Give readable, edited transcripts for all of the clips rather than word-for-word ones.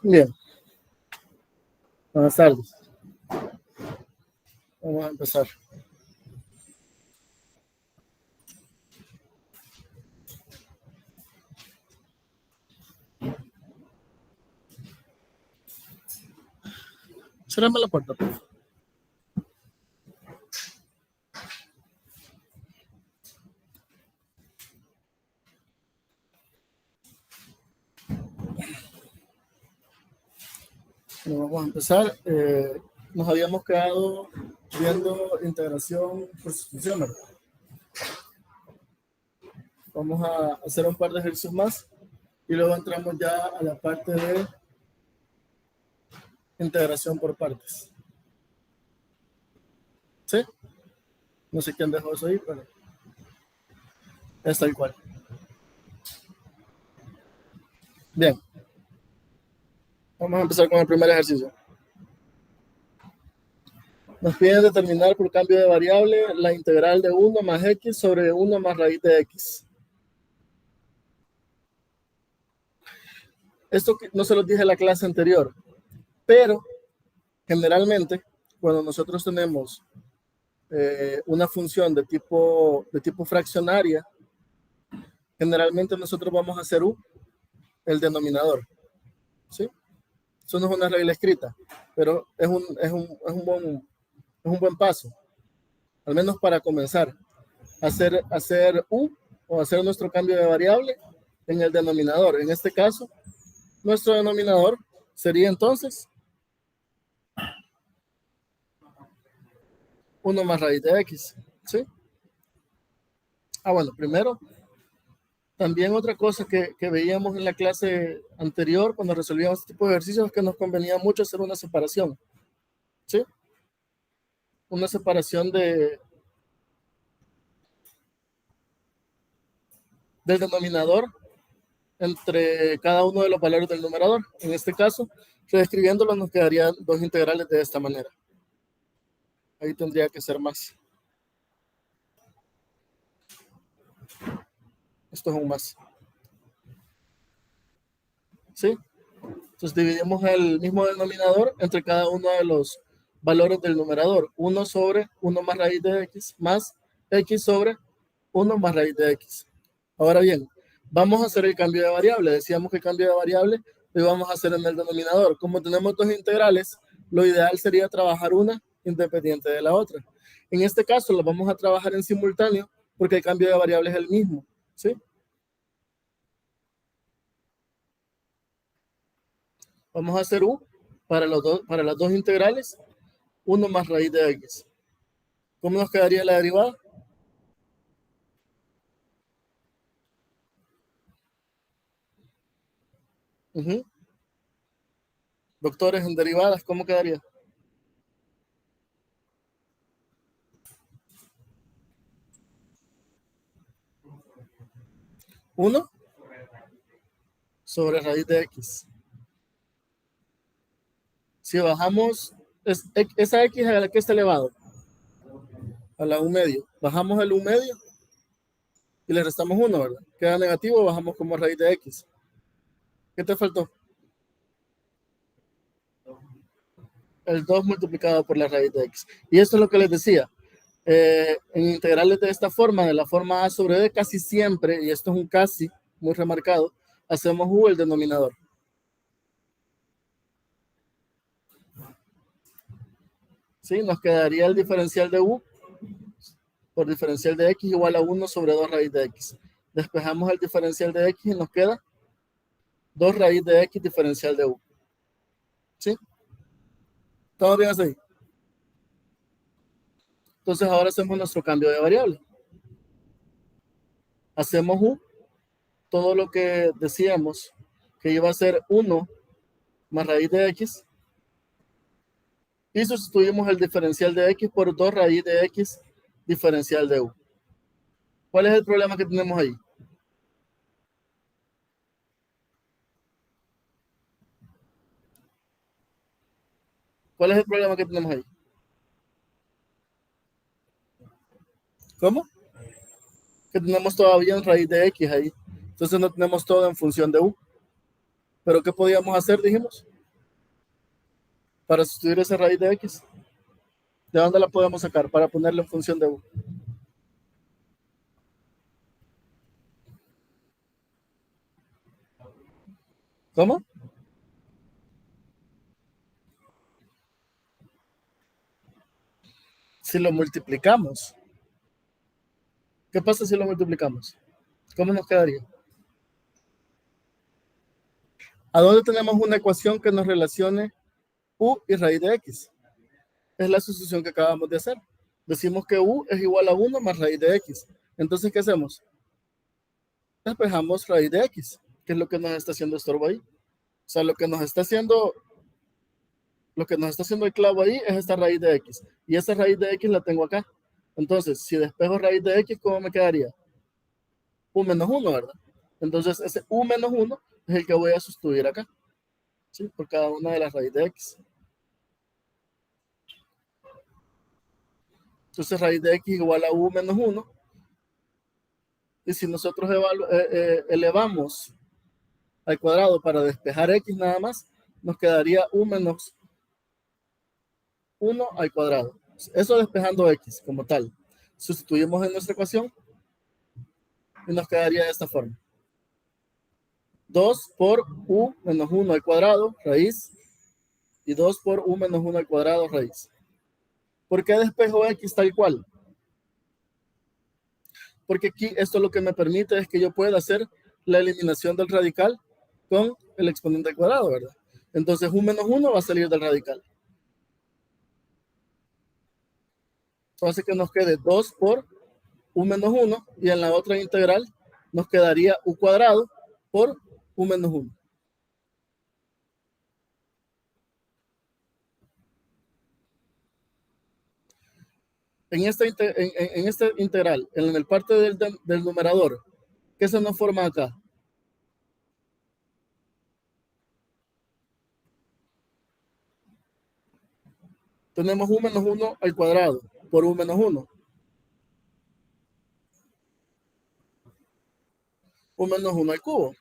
Bien, buenas tardes. Vamos a empezar. Cérrame la puerta, por favor. Bueno, vamos a empezar. Nos habíamos quedado viendo integración por sustitución, ¿verdad? Vamos a hacer un par de ejercicios más y luego entramos ya a la parte de integración por partes. ¿Sí? No sé quién dejó eso ahí, pero es tal cual. Bien. Vamos a empezar con el primer ejercicio. Nos piden determinar por cambio de variable la integral de 1 más x sobre 1 más raíz de x. Esto no se lo dije en la clase anterior, pero generalmente cuando nosotros tenemos una función de tipo fraccionaria, generalmente nosotros vamos a hacer u el denominador. ¿Sí? Eso no es una regla escrita, pero es un buen paso, al menos para comenzar. Hacer u o hacer nuestro cambio de variable en el denominador. En este caso, nuestro denominador sería entonces 1 más raíz de x. ¿Sí? Bueno, primero, también otra cosa que veíamos en la clase anterior cuando resolvíamos este tipo de ejercicios es que nos convenía mucho hacer una separación. ¿Sí? Una separación del denominador entre cada uno de los valores del numerador. En este caso, reescribiéndolo nos quedarían dos integrales de esta manera. Ahí tendría que ser más. Esto es un más. ¿Sí? Entonces dividimos el mismo denominador entre cada uno de los valores del numerador. 1 sobre 1 más raíz de x más x sobre 1 más raíz de x. Ahora bien, vamos a hacer el cambio de variable. Decíamos que el cambio de variable lo íbamos a hacer en el denominador. Como tenemos dos integrales, lo ideal sería trabajar una independiente de la otra. En este caso, lo vamos a trabajar en simultáneo porque el cambio de variable es el mismo. ¿Sí? Vamos a hacer u para las dos integrales, 1 más raíz de x. ¿Cómo nos quedaría la derivada? Doctores en derivadas, ¿cómo quedaría? 1 sobre raíz de x. Si bajamos esa x a la que está elevado, a la u medio, bajamos el u medio y le restamos 1, ¿verdad? Queda negativo, bajamos como raíz de x. ¿Qué te faltó? El 2 multiplicado por la raíz de x. Y esto es lo que les decía. En integrales de esta forma, de la forma a sobre b, casi siempre, y esto es un casi muy remarcado, hacemos u el denominador. ¿Sí? Nos quedaría el diferencial de u por diferencial de x igual a 1 sobre 2 raíz de x. Despejamos el diferencial de x y nos queda 2 raíz de x diferencial de u. ¿Sí? ¿Todo bien así? Entonces ahora hacemos nuestro cambio de variable. Hacemos u, todo lo que decíamos que iba a ser 1 más raíz de x, y sustituimos el diferencial de x por 2 raíz de x diferencial de u. ¿Cuál es el problema que tenemos ahí? ¿Cuál es el problema que tenemos ahí? ¿Cómo? Que tenemos todavía en raíz de x ahí. Entonces no tenemos todo en función de u. Pero ¿qué podíamos hacer, dijimos? Para sustituir esa raíz de x. ¿De dónde la podemos sacar para ponerla en función de u? ¿Cómo? Si lo multiplicamos. ¿Qué pasa si lo multiplicamos? ¿Cómo nos quedaría? ¿A dónde tenemos una ecuación que nos relacione u y raíz de x? Es la sustitución que acabamos de hacer. Decimos que u es igual a 1 más raíz de x. Entonces, ¿qué hacemos? Despejamos raíz de x, que es lo que nos está haciendo estorbo ahí. O sea, lo que nos está haciendo el clavo ahí es esta raíz de x. Y esa raíz de x la tengo acá. Entonces, si despejo raíz de x, ¿cómo me quedaría? U menos 1, ¿verdad? Entonces, ese u menos 1 es el que voy a sustituir acá, ¿sí? Por cada una de las raíces de x. Entonces, raíz de x igual a u menos 1. Y si nosotros elevamos al cuadrado para despejar x nada más, nos quedaría u menos 1 al cuadrado. Eso despejando x como tal. Sustituimos en nuestra ecuación y nos quedaría de esta forma. 2 por u menos 1 al cuadrado, raíz, y 2 por u menos 1 al cuadrado, raíz. ¿Por qué despejo x tal cual? Porque aquí esto lo que me permite es que yo pueda hacer la eliminación del radical con el exponente al cuadrado, ¿verdad? Entonces u menos 1 va a salir del radical. Entonces que nos quede 2 por u menos 1 y en la otra integral nos quedaría u cuadrado por u menos 1. En esta integral, en el parte del numerador, ¿qué se nos forma acá? Tenemos u menos 1 al cuadrado por u menos 1. U menos 1 al cubo.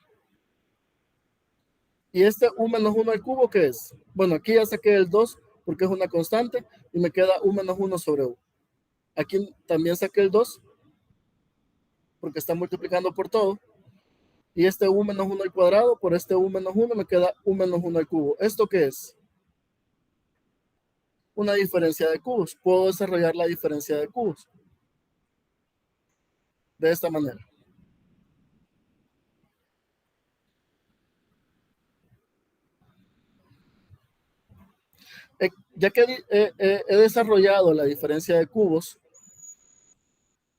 ¿Y este u menos 1 al cubo qué es? Bueno, aquí ya saqué el 2 porque es una constante y me queda u menos 1 sobre u. Aquí también saqué el 2 porque está multiplicando por todo. Y este u menos 1 al cuadrado por este u menos 1 me queda u menos 1 al cubo. ¿Esto qué es? Una diferencia de cubos. Puedo desarrollar la diferencia de cubos de esta manera. Ya que he desarrollado la diferencia de cubos,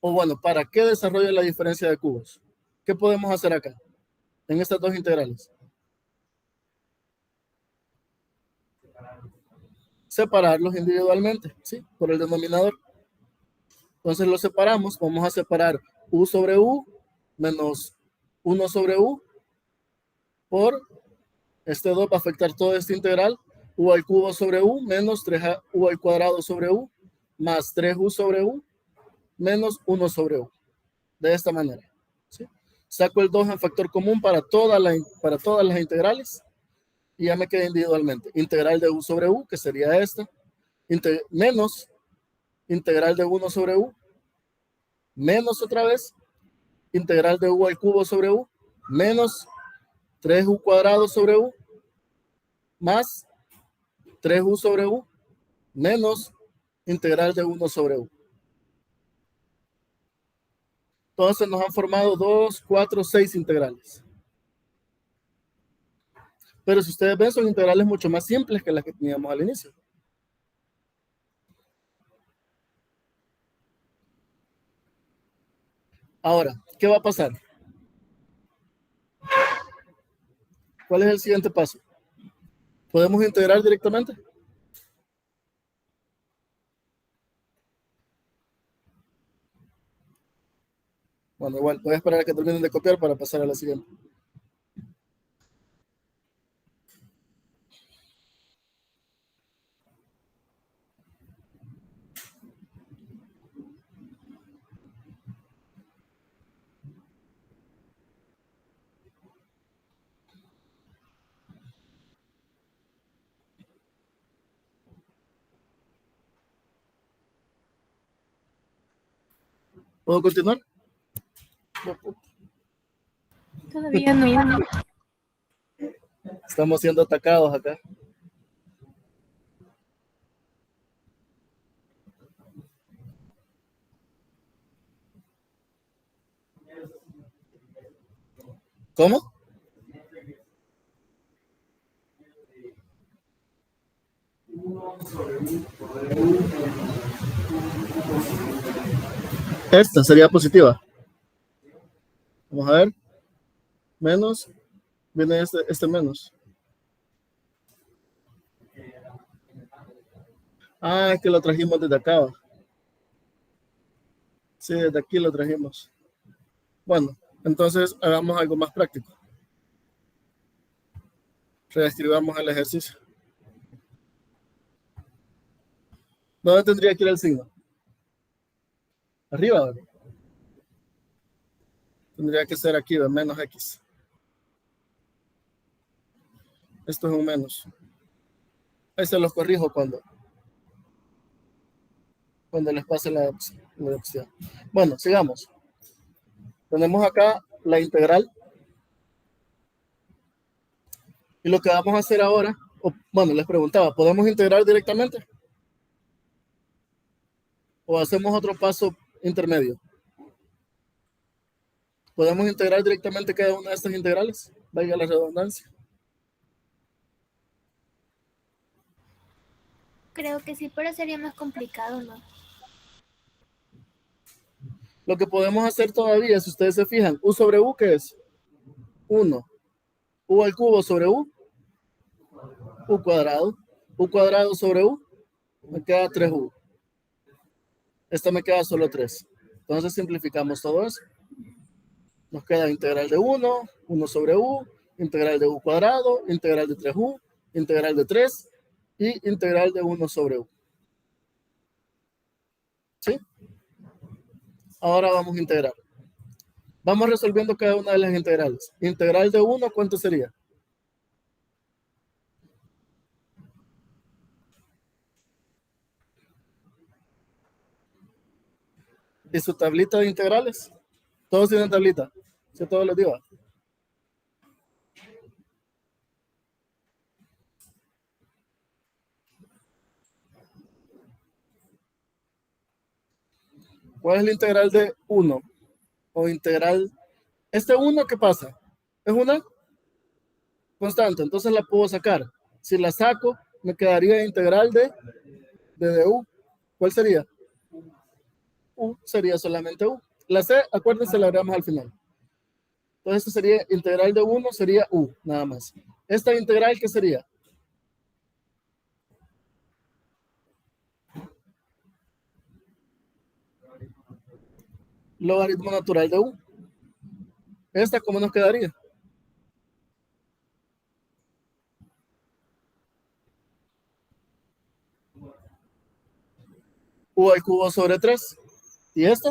o bueno, ¿para qué desarrollo la diferencia de cubos? ¿Qué podemos hacer acá en estas dos integrales? Separarlos individualmente, ¿sí? Por el denominador. Entonces los separamos, vamos a separar u sobre u menos 1 sobre u por este 2 va a afectar toda esta integral, u al cubo sobre u menos 3u al cuadrado sobre u más 3u sobre u menos 1 sobre u. De esta manera, ¿sí? Saco el 2 en factor común para todas las integrales y ya me queda individualmente. Integral de u sobre u, que sería esta, menos integral de 1 sobre u, menos otra vez integral de u al cubo sobre u, menos 3u cuadrado sobre u, más 3u sobre u, menos integral de 1 sobre u. Entonces nos han formado 2, 4, 6 integrales. Pero si ustedes ven, son integrales mucho más simples que las que teníamos al inicio. Ahora, ¿qué va a pasar? ¿Cuál es el siguiente paso? ¿Podemos integrar directamente? Bueno, igual, voy a esperar a que terminen de copiar para pasar a la siguiente. ¿Puedo continuar? Todavía no. Estamos siendo atacados acá. ¿Cómo? Esta sería positiva. Vamos a ver. Menos. Viene este menos. Ah, es que lo trajimos desde acá. Sí, desde aquí lo trajimos. Bueno, entonces hagamos algo más práctico. Reescribamos el ejercicio. ¿Dónde tendría que ir el signo? Arriba, ¿verdad? Tendría que ser aquí, de menos X. Esto es un menos. Ahí se los corrijo cuando les pase la opción. Bueno, sigamos. Tenemos acá la integral. Y lo que vamos a hacer ahora, bueno, les preguntaba, ¿podemos integrar directamente? ¿O hacemos otro paso intermedio? ¿Podemos integrar directamente cada una de estas integrales? Valga la redundancia. Creo que sí, pero sería más complicado, ¿no? Lo que podemos hacer todavía, si ustedes se fijan, U sobre U, ¿qué es? 1. U al cubo sobre U, U cuadrado. U cuadrado sobre U, me queda 3U. Esta me queda solo 3. Entonces simplificamos todo eso. Nos queda integral de 1, 1 sobre U, integral de U cuadrado, integral de 3U, integral de 3 y integral de 1 sobre U. ¿Sí? Ahora vamos a integrar. Vamos resolviendo cada una de las integrales. Integral de 1, ¿cuánto sería? ¿Y su tablita de integrales? Todos tienen tablita. ¿Sí? Todos les digo. ¿Cuál es la integral de 1? O integral. Este 1, ¿qué pasa? Es una constante, entonces la puedo sacar. Si la saco, me quedaría integral de du. ¿Cuál sería? U sería solamente U. La C, acuérdense, la agregamos al final. Entonces, esto sería integral de 1, sería U, nada más. Esta integral, ¿qué sería? Logaritmo natural de U. ¿Esta cómo nos quedaría? U al cubo sobre 3. ¿Y esta?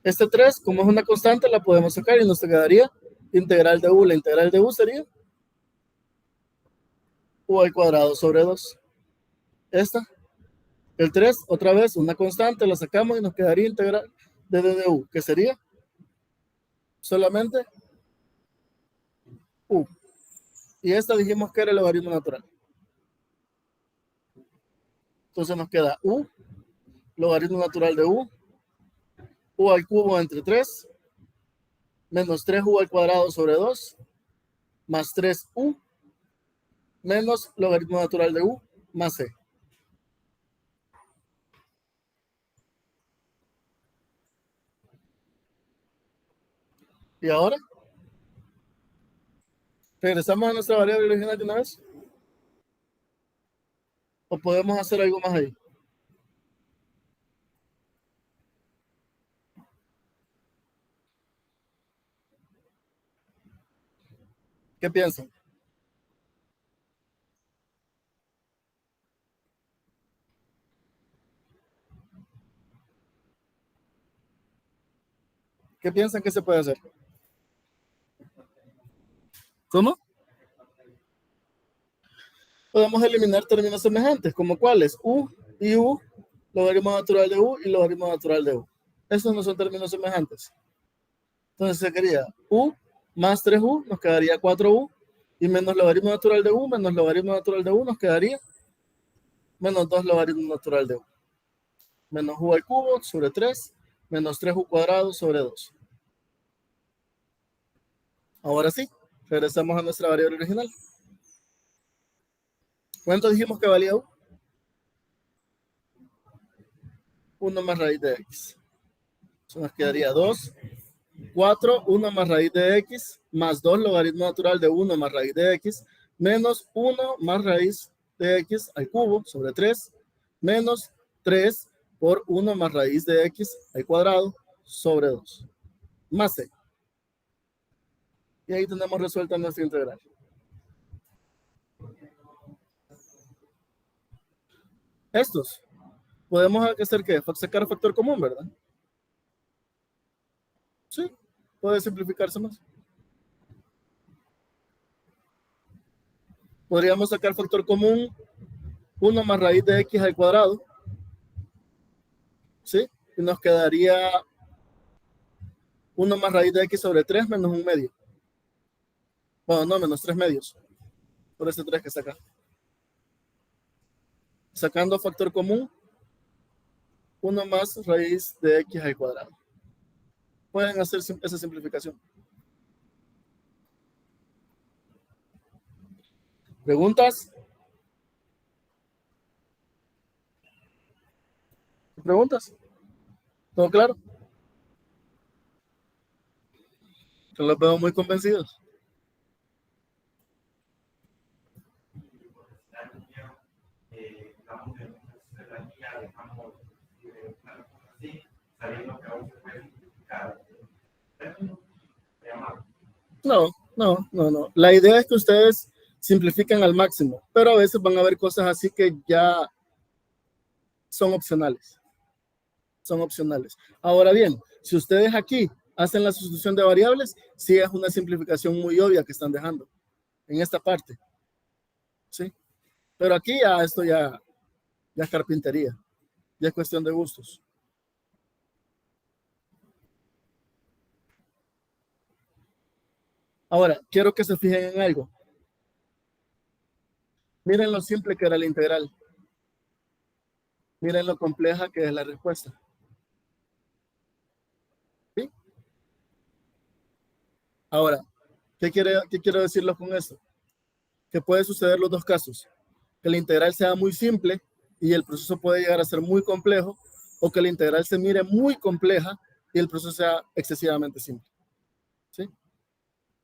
Este 3, como es una constante, la podemos sacar y nos quedaría integral de U. La integral de U sería U al cuadrado sobre 2. Esta, el 3, otra vez, una constante, la sacamos y nos quedaría integral de d de U, que sería solamente U. Y esta dijimos que era el logaritmo natural. Entonces nos queda U, logaritmo natural de U al cubo entre 3, menos 3U al cuadrado sobre 2, más 3U, menos logaritmo natural de U, más C. Y ahora, regresamos a nuestra variable original de una vez. ¿O podemos hacer algo más ahí? ¿Qué piensan? ¿Qué piensan que se puede hacer? ¿Cómo? Podemos eliminar términos semejantes, como cuáles, u y u, logaritmo natural de u y logaritmo natural de u. Esos no son términos semejantes. Entonces se quedaría u más 3u, nos quedaría 4u, y menos logaritmo natural de u, menos logaritmo natural de u, nos quedaría menos 2 logaritmo natural de u. Menos u al cubo sobre 3, menos 3u cuadrado sobre 2. Ahora sí, regresamos a nuestra variable original. ¿Cuánto dijimos que valía u? 1 más raíz de x. Eso nos quedaría 2, 4, 1 más raíz de x, más 2 logaritmo natural de 1 más raíz de x, menos 1 más raíz de x al cubo sobre 3, menos 3 por 1 más raíz de x al cuadrado sobre 2, más c. Y ahí tenemos resuelta nuestra integral. Estos, podemos hacer que sacar factor común, ¿verdad? Sí, puede simplificarse más. Podríamos sacar factor común 1 más raíz de x al cuadrado. ¿Sí? Y nos quedaría 1 más raíz de x sobre 3 menos 1 medio. Bueno, no, menos 3 medios. Por este 3 que está acá. Sacando factor común, 1 más raíz de x al cuadrado. Pueden hacer esa simplificación. ¿Preguntas? ¿Preguntas? ¿Todo claro? Yo los veo muy convencidos. No. La idea es que ustedes simplifiquen al máximo, pero a veces van a haber cosas así que ya son opcionales. Son opcionales. Ahora bien, si ustedes aquí hacen la sustitución de variables, sí es una simplificación muy obvia que están dejando en esta parte. ¿Sí? Pero aquí ya esto ya es carpintería. Ya es cuestión de gustos. Ahora, quiero que se fijen en algo. Miren lo simple que era la integral. Miren lo compleja que es la respuesta. ¿Sí? Ahora, ¿qué quiero decirlo con esto? Que puede suceder los dos casos. Que la integral sea muy simple y el proceso puede llegar a ser muy complejo, o que la integral se mire muy compleja y el proceso sea excesivamente simple. ¿Sí?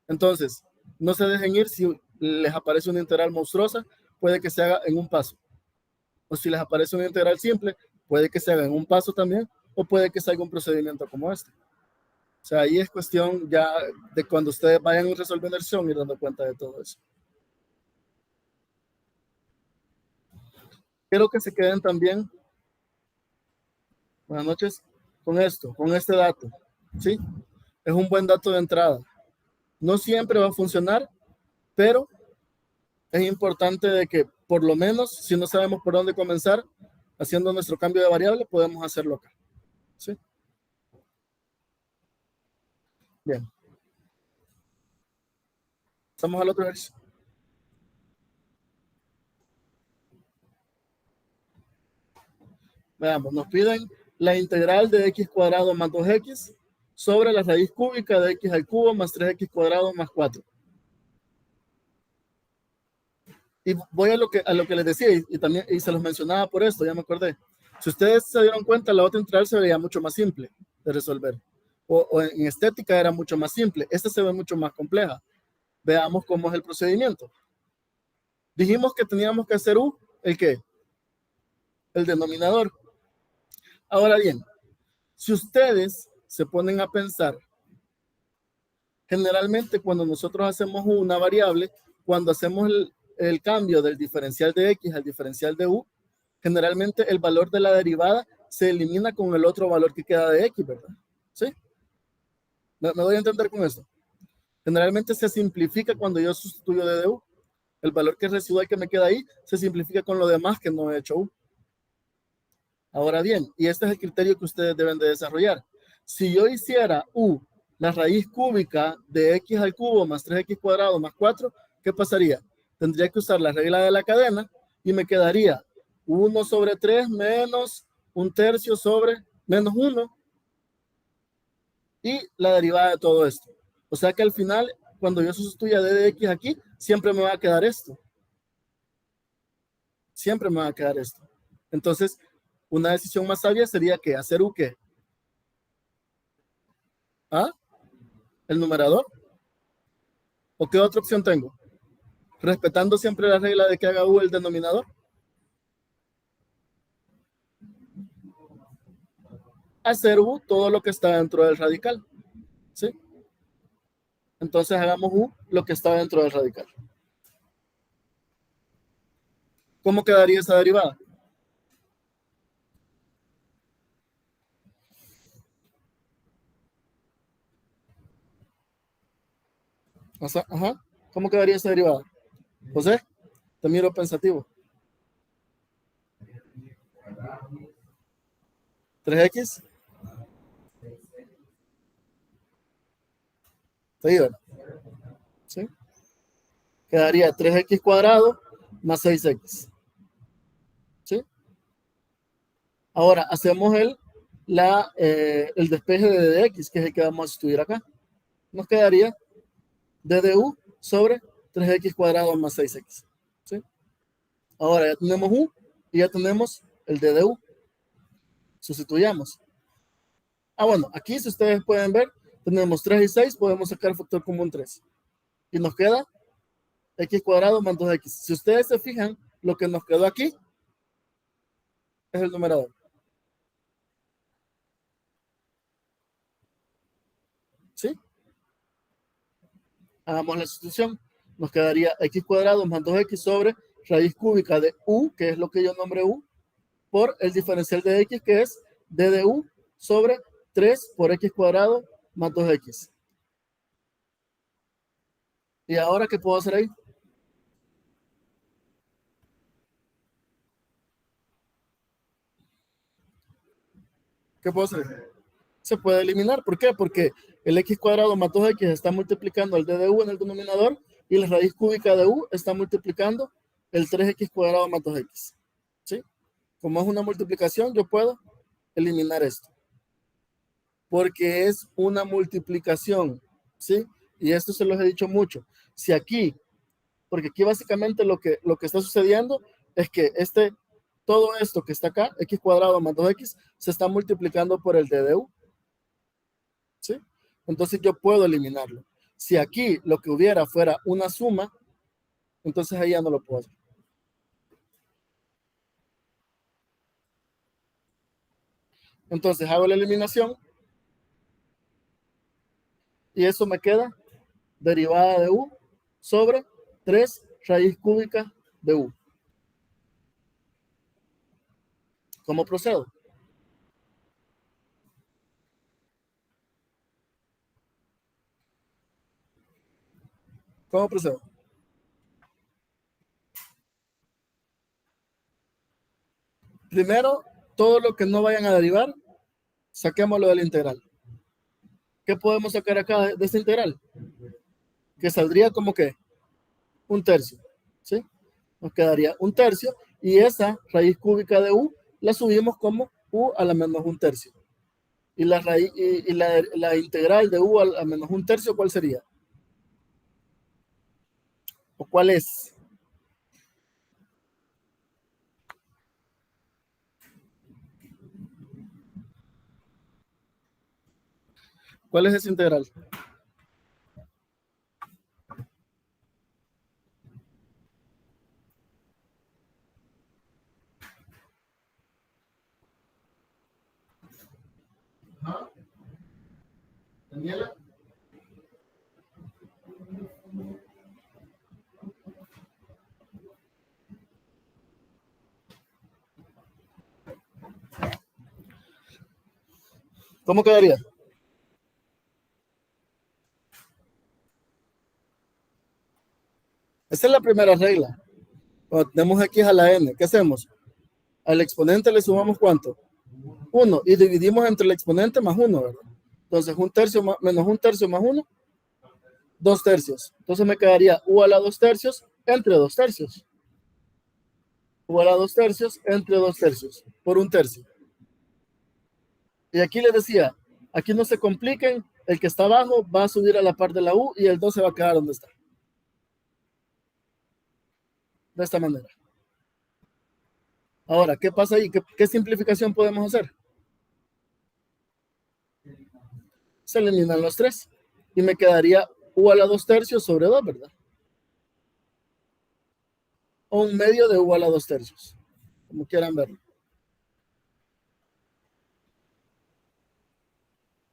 Entonces, no se dejen ir. Si les aparece una integral monstruosa, puede que se haga en un paso. O si les aparece una integral simple, puede que se haga en un paso también, o puede que se haga un procedimiento como este. O sea, ahí es cuestión ya de cuando ustedes vayan resolviendo el son, ir dando cuenta de todo eso. Quiero que se queden también, buenas noches, con esto, con este dato. ¿Sí? Es un buen dato de entrada. No siempre va a funcionar, pero es importante de que por lo menos, si no sabemos por dónde comenzar, haciendo nuestro cambio de variable, podemos hacerlo acá. ¿Sí? Bien. Pasamos al otro ejercicio. Veamos, nos piden la integral de x cuadrado más 2x sobre la raíz cúbica de x al cubo más 3x cuadrado más 4. Y voy a lo que les decía, y también se los mencionaba por esto, ya me acordé. Si ustedes se dieron cuenta, la otra integral se veía mucho más simple de resolver. O en estética era mucho más simple. Esta se ve mucho más compleja. Veamos cómo es el procedimiento. Dijimos que teníamos que hacer u, ¿el qué? El denominador. Ahora bien, si ustedes se ponen a pensar, generalmente cuando nosotros hacemos una variable, cuando hacemos el cambio del diferencial de x al diferencial de u, generalmente el valor de la derivada se elimina con el otro valor que queda de x, ¿verdad? ¿Sí? ¿Me doy a entender con esto? Generalmente se simplifica cuando yo sustituyo de du. El valor que es residual que me queda ahí se simplifica con lo demás que no he hecho u. Ahora bien, y este es el criterio que ustedes deben de desarrollar. Si yo hiciera u, la raíz cúbica de x al cubo más 3x cuadrado más 4, ¿qué pasaría? Tendría que usar la regla de la cadena y me quedaría 1 sobre 3 menos un tercio sobre menos 1 y la derivada de todo esto. O sea que al final, cuando yo sustituya d de x aquí, siempre me va a quedar esto. Siempre me va a quedar esto. Entonces, una decisión más sabia sería que hacer u qué. ¿Ah? ¿El numerador? ¿O qué otra opción tengo? Respetando siempre la regla de que haga u el denominador. Hacer u todo lo que está dentro del radical. ¿Sí? Entonces hagamos u lo que está dentro del radical. ¿Cómo quedaría esa derivada? O sea, ajá. ¿Cómo quedaría esa derivada? José, te miro pensativo. 3x. ¿Sí? Quedaría 3x cuadrado más 6x. ¿Sí? Ahora hacemos el despeje de dx, que es el que vamos a estudiar acá. Nos quedaría d de u sobre 3x cuadrado más 6x. ¿Sí? Ahora ya tenemos u y ya tenemos el d de u. Sustituyamos. Bueno, aquí si ustedes pueden ver, tenemos 3 y 6, podemos sacar factor común 3. Y nos queda x cuadrado más 2x. Si ustedes se fijan, lo que nos quedó aquí es el numerador. ¿Sí? Hagamos la sustitución. Nos quedaría x cuadrado más 2x sobre raíz cúbica de u, que es lo que yo nombré u, por el diferencial de x, que es d de u sobre 3 por x cuadrado más 2x. ¿Y ahora qué puedo hacer ahí? ¿Qué puedo hacer? Se puede eliminar. ¿Por qué? Porque el x cuadrado más 2x está multiplicando el d de u en el denominador y la raíz cúbica de u está multiplicando el 3x cuadrado más 2x. ¿Sí? Como es una multiplicación, yo puedo eliminar esto. Porque es una multiplicación. ¿Sí? Y esto se los he dicho mucho. Si aquí, porque aquí básicamente lo que está sucediendo es que todo esto que está acá, x cuadrado más 2x, se está multiplicando por el d de u. ¿Sí? Entonces yo puedo eliminarlo. Si aquí lo que hubiera fuera una suma, entonces ahí ya no lo puedo hacer. Entonces hago la eliminación y eso me queda derivada de u sobre 3 raíz cúbica de u. ¿Cómo procedo? ¿Cómo procedo? Primero, todo lo que no vayan a derivar, saquémoslo de la integral. ¿Qué podemos sacar acá de esta integral? Que saldría como que un tercio. ¿Sí? Nos quedaría un tercio y esa raíz cúbica de u la subimos como u a la menos un tercio. Y la raíz y la integral de u a menos un tercio, ¿cuál sería? ¿O cuál es? ¿Cuál es esa integral? Daniela. ¿Cómo quedaría? Esa es la primera regla. Cuando tenemos x a la n, ¿qué hacemos? Al exponente le sumamos ¿cuánto? 1 y dividimos entre el exponente más 1, ¿verdad? Entonces, 1/3 menos 1/3 más 1, 2/3. Entonces me quedaría u a la 2/3 entre 2/3. U a la 2/3 entre 2/3 por 1/3. Y aquí les decía, aquí no se compliquen, el que está abajo va a subir a la par de la u y el 2 se va a quedar donde está. De esta manera. Ahora, ¿qué pasa ahí? ¿Qué simplificación podemos hacer? Se eliminan los 3 y me quedaría u a la 2/3 sobre 2, ¿verdad? O 1/2 de u a la 2/3, como quieran verlo.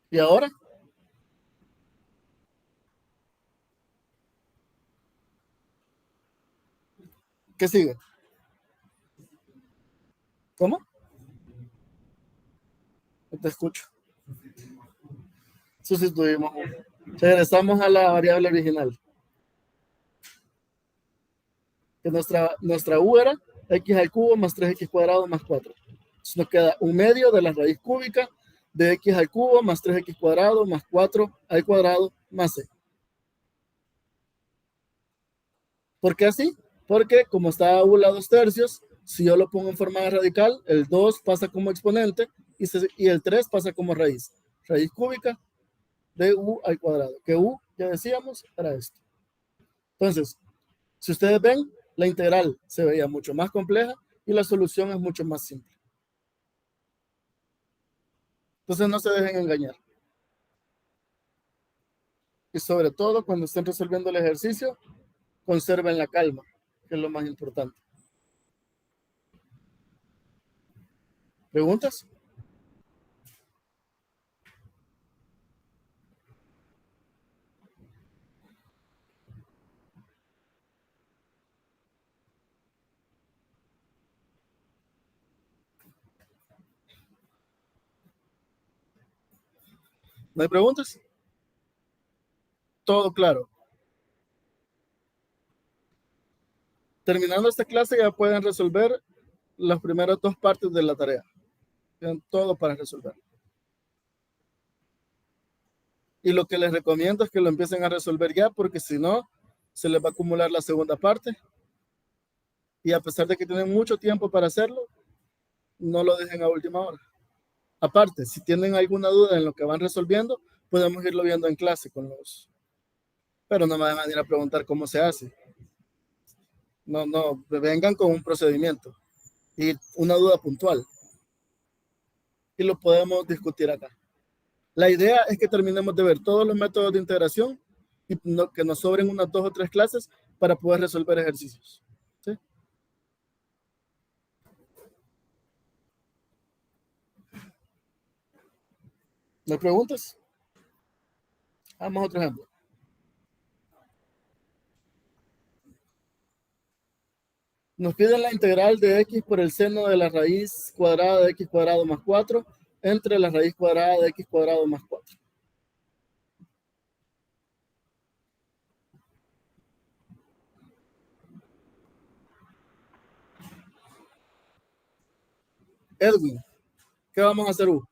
¿Y ahora? ¿Qué sigue? ¿Cómo? No te escucho. Sustituimos. Regresamos a la variable original. Que nuestra u era x al cubo más 3x cuadrado más 4. Entonces nos queda 1/2 de la raíz cúbica de x al cubo más 3x cuadrado más 4 al cuadrado más c. ¿Por qué así? Porque como está u a la 2/3, si yo lo pongo en forma de radical, el 2 pasa como exponente y el 3 pasa como raíz. Raíz cúbica de u al cuadrado. Que u, ya decíamos, era esto. Entonces, si ustedes ven, la integral se veía mucho más compleja y la solución es mucho más simple. Entonces no se dejen engañar. Y sobre todo cuando estén resolviendo el ejercicio, conserven la calma, que es lo más importante. ¿Preguntas? ¿No hay preguntas? Todo claro. Terminando esta clase ya pueden resolver las primeras 2 partes de la tarea. Tienen todo para resolver. Y lo que les recomiendo es que lo empiecen a resolver ya, porque si no, se les va a acumular la segunda parte. Y a pesar de que tienen mucho tiempo para hacerlo, no lo dejen a última hora. Aparte, si tienen alguna duda en lo que van resolviendo, podemos irlo viendo en clase con los... Pero no me van a ir a preguntar cómo se hace. No, vengan con un procedimiento y una duda puntual. Y lo podemos discutir acá. La idea es que terminemos de ver todos los métodos de integración y que nos sobren unas 2 o 3 clases para poder resolver ejercicios. ¿Sí? ¿No hay preguntas? Vamos a otro ejemplo. Nos piden la integral de x por el seno de la raíz cuadrada de x cuadrado más 4 entre la raíz cuadrada de x cuadrado más 4. Edwin, ¿qué vamos a hacer, U?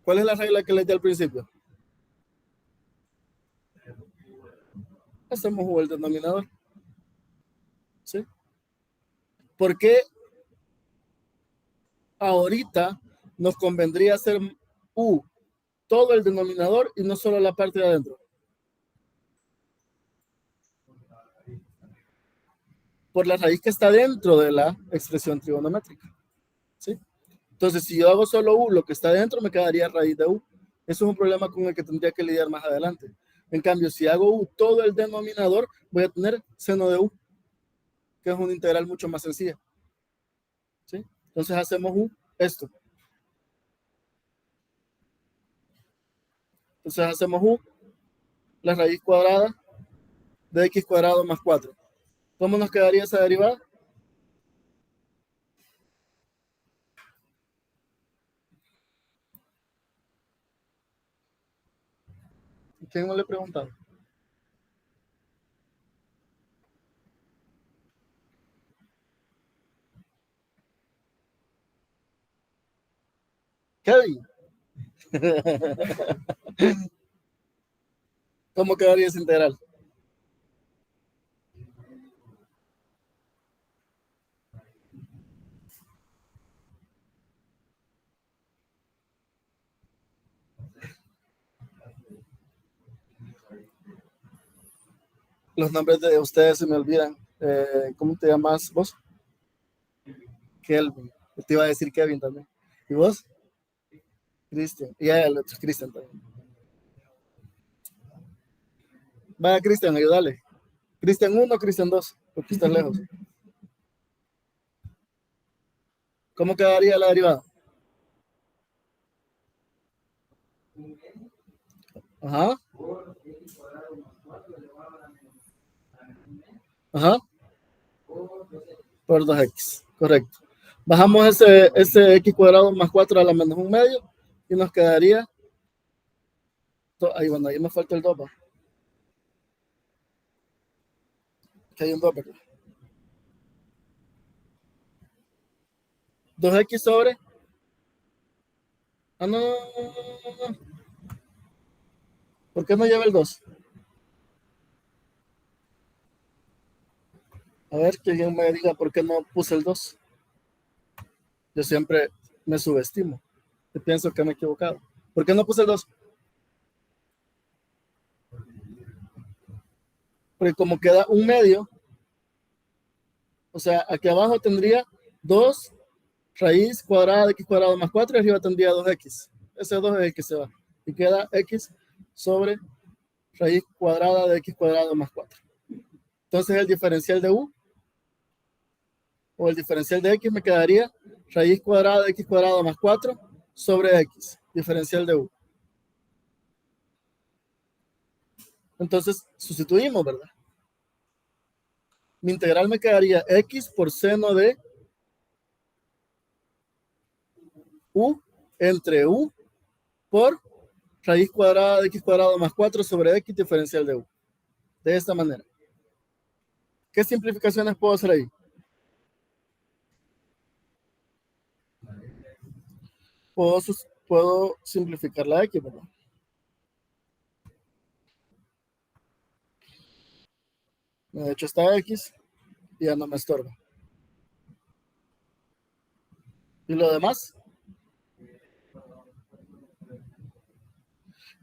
¿Cuál es la regla que les di al principio? Hacemos U el denominador. ¿Sí? ¿Por qué ahorita nos convendría hacer U todo el denominador y no solo la parte de adentro? Por la raíz que está dentro de la expresión trigonométrica. ¿Sí? Entonces, si yo hago solo U, lo que está dentro me quedaría raíz de U. Eso es un problema con el que tendría que lidiar más adelante. En cambio, si hago U todo el denominador, voy a tener seno de U, que es una integral mucho más sencilla. ¿Sí? Entonces hacemos U esto. Entonces hacemos U, la raíz cuadrada de x cuadrado más 4. ¿Cómo nos quedaría esa derivada? ¿Quién no le preguntaba? Kevin. ¿Cómo quedaría ese integral? Los nombres de ustedes se me olvidan. ¿Cómo te llamas vos? Kelvin. Te iba a decir Kevin también. ¿Y vos? Cristian. Y el otro Cristian también. Vaya, Cristian, ayúdale. Cristian 1, Cristian 2, porque estás lejos. ¿Cómo quedaría la derivada? Ajá. Ajá. Por 2x. Correcto. Bajamos ese x cuadrado más 4 a la menos 1 medio y nos quedaría. Ahí, bueno, ahí me falta el 2. Que hay un 2, ¿verdad? 2x sobre. Ah, no. ¿Por qué no lleva el 2? A ver, que alguien me diga por qué no puse el 2. Yo siempre me subestimo. Yo pienso que me he equivocado. ¿Por qué no puse el 2? Porque como queda un medio, o sea, aquí abajo tendría 2 raíz cuadrada de x cuadrado más 4 y arriba tendría 2x. Ese 2 es el que se va. Y queda x sobre raíz cuadrada de x cuadrado más 4. Entonces el diferencial de u o el diferencial de x me quedaría raíz cuadrada de x cuadrado más 4 sobre x, diferencial de u. Entonces sustituimos, ¿verdad? Mi integral me quedaría x por seno de u entre u por raíz cuadrada de x cuadrado más 4 sobre x diferencial de u. De esta manera. ¿Qué simplificaciones puedo hacer ahí? Puedo simplificar la x, ¿verdad? De hecho, esta x y ya no me estorba. ¿Y lo demás?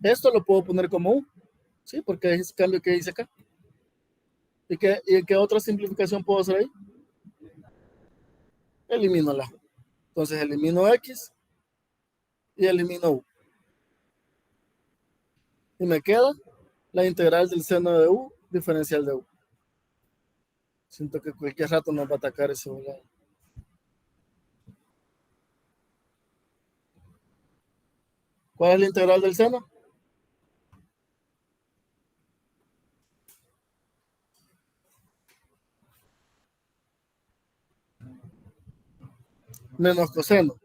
Esto lo puedo poner como u, ¿sí? Porque es el cambio que hice acá. ¿Y qué otra simplificación puedo hacer ahí? Elimino la. Entonces elimino x y elimino u. Y me queda la integral del seno de u diferencial de u. Siento que cualquier rato nos va a atacar ese volado. ¿Cuál es la integral del seno? Menos coseno.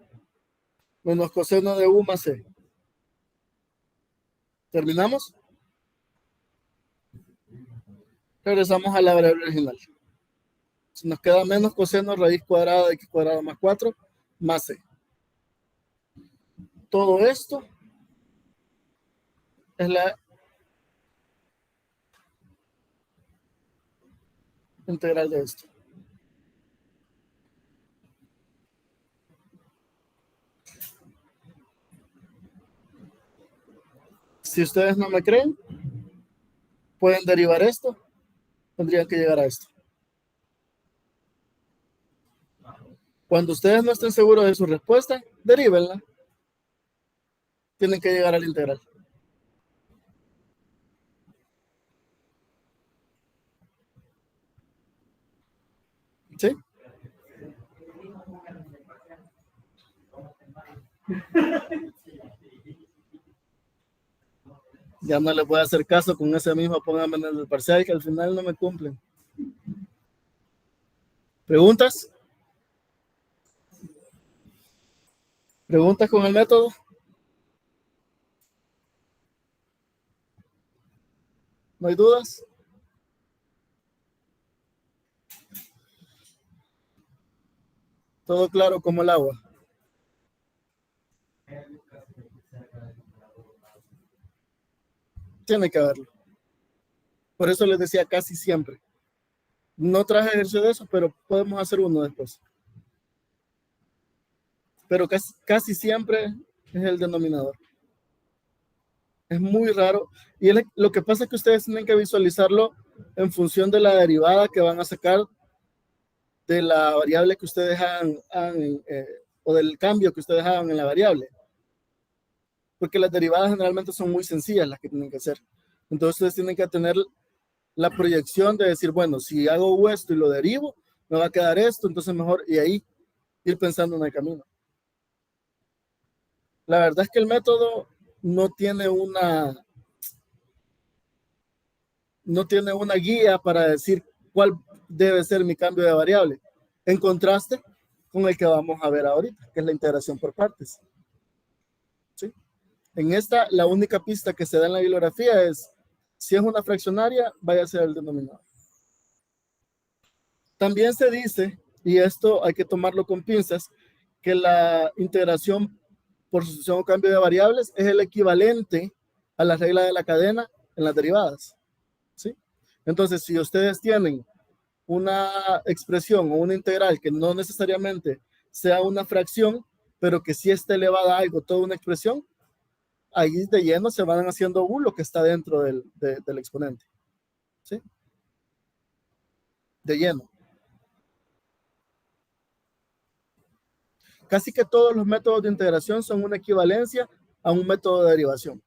Menos coseno de u más c. ¿Terminamos? Regresamos a la variable original. Si nos queda menos coseno raíz cuadrada de x cuadrado más 4 más c. Todo esto es la integral de esto. Si ustedes no me creen, pueden derivar esto, tendrían que llegar a esto. Cuando ustedes no estén seguros de su respuesta, derívenla. Tienen que llegar a la integral. ¿Sí? Ya no les voy a hacer caso con ese mismo, pónganme en el parcial que al final no me cumplen. ¿Preguntas? ¿Preguntas con el método? ¿No hay dudas? Todo claro como el agua. Tiene que haberlo. Por eso les decía casi siempre. No traje ejercicio de eso, pero podemos hacer uno después. Pero casi siempre es el denominador. Es muy raro. Y lo que pasa es que ustedes tienen que visualizarlo en función de la derivada que van a sacar de la variable que ustedes hagan o del cambio que ustedes hagan en la variable. Porque las derivadas generalmente son muy sencillas las que tienen que hacer. Entonces ustedes tienen que tener la proyección de decir, bueno, si hago esto y lo derivo, me va a quedar esto, entonces mejor, y ahí ir pensando en el camino. La verdad es que el método no tiene una guía para decir cuál debe ser mi cambio de variable, en contraste con el que vamos a ver ahorita, que es la integración por partes. ¿Sí? En esta, la única pista que se da en la bibliografía es, si es una fraccionaria, vaya a ser el denominador. También se dice, y esto hay que tomarlo con pinzas, que la integración por sucesión o cambio de variables es el equivalente a la regla de la cadena en las derivadas. ¿Sí? Entonces, si ustedes tienen una expresión o una integral que no necesariamente sea una fracción, pero que sí esté elevada a algo, toda una expresión, ahí de lleno se van haciendo lo que está dentro del exponente. ¿Sí? De lleno. Casi que todos los métodos de integración son una equivalencia a un método de derivación.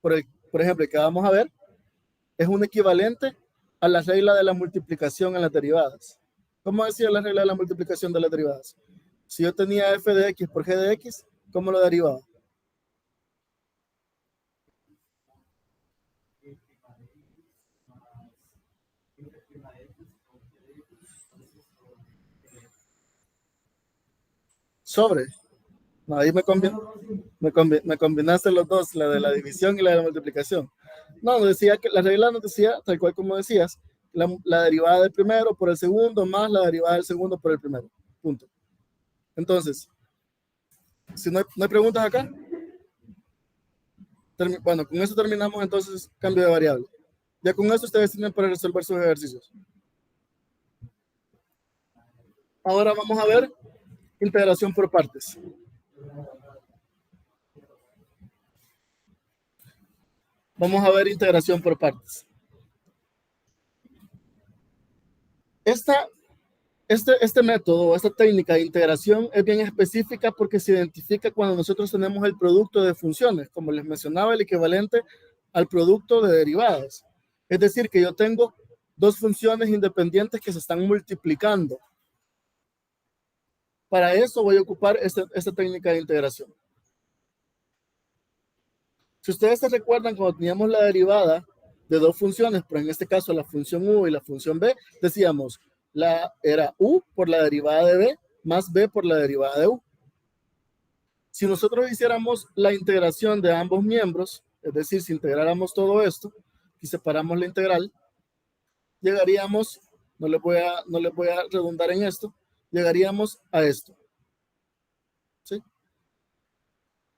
Por ejemplo, el que vamos a ver es un equivalente a la regla de la multiplicación en las derivadas. ¿Cómo decía la regla de la multiplicación de las derivadas? Si yo tenía f de x por g de x, ¿cómo lo derivaba? Sobre. No, ahí me combinaste los dos, la de la división y la de la multiplicación. No, decía que la regla nos decía, tal cual como decías, la derivada del primero por el segundo más la derivada del segundo por el primero. Punto. Entonces, si no hay preguntas acá, bueno, con eso terminamos entonces cambio de variable. Ya con eso ustedes tienen para resolver sus ejercicios. Ahora vamos a ver integración por partes. Vamos a ver integración por partes. Este método, esta técnica de integración es bien específica porque se identifica cuando nosotros tenemos el producto de funciones, como les mencionaba, el equivalente al producto de derivadas. Es decir, que yo tengo dos funciones independientes que se están multiplicando. Para eso voy a ocupar esta técnica de integración. Si ustedes se recuerdan, cuando teníamos la derivada de dos funciones, pero en este caso la función u y la función b, decíamos, era u por la derivada de b más b por la derivada de u. Si nosotros hiciéramos la integración de ambos miembros, es decir, si integráramos todo esto y separamos la integral, llegaríamos, no les voy a redundar en esto, llegaríamos a esto. ¿Sí?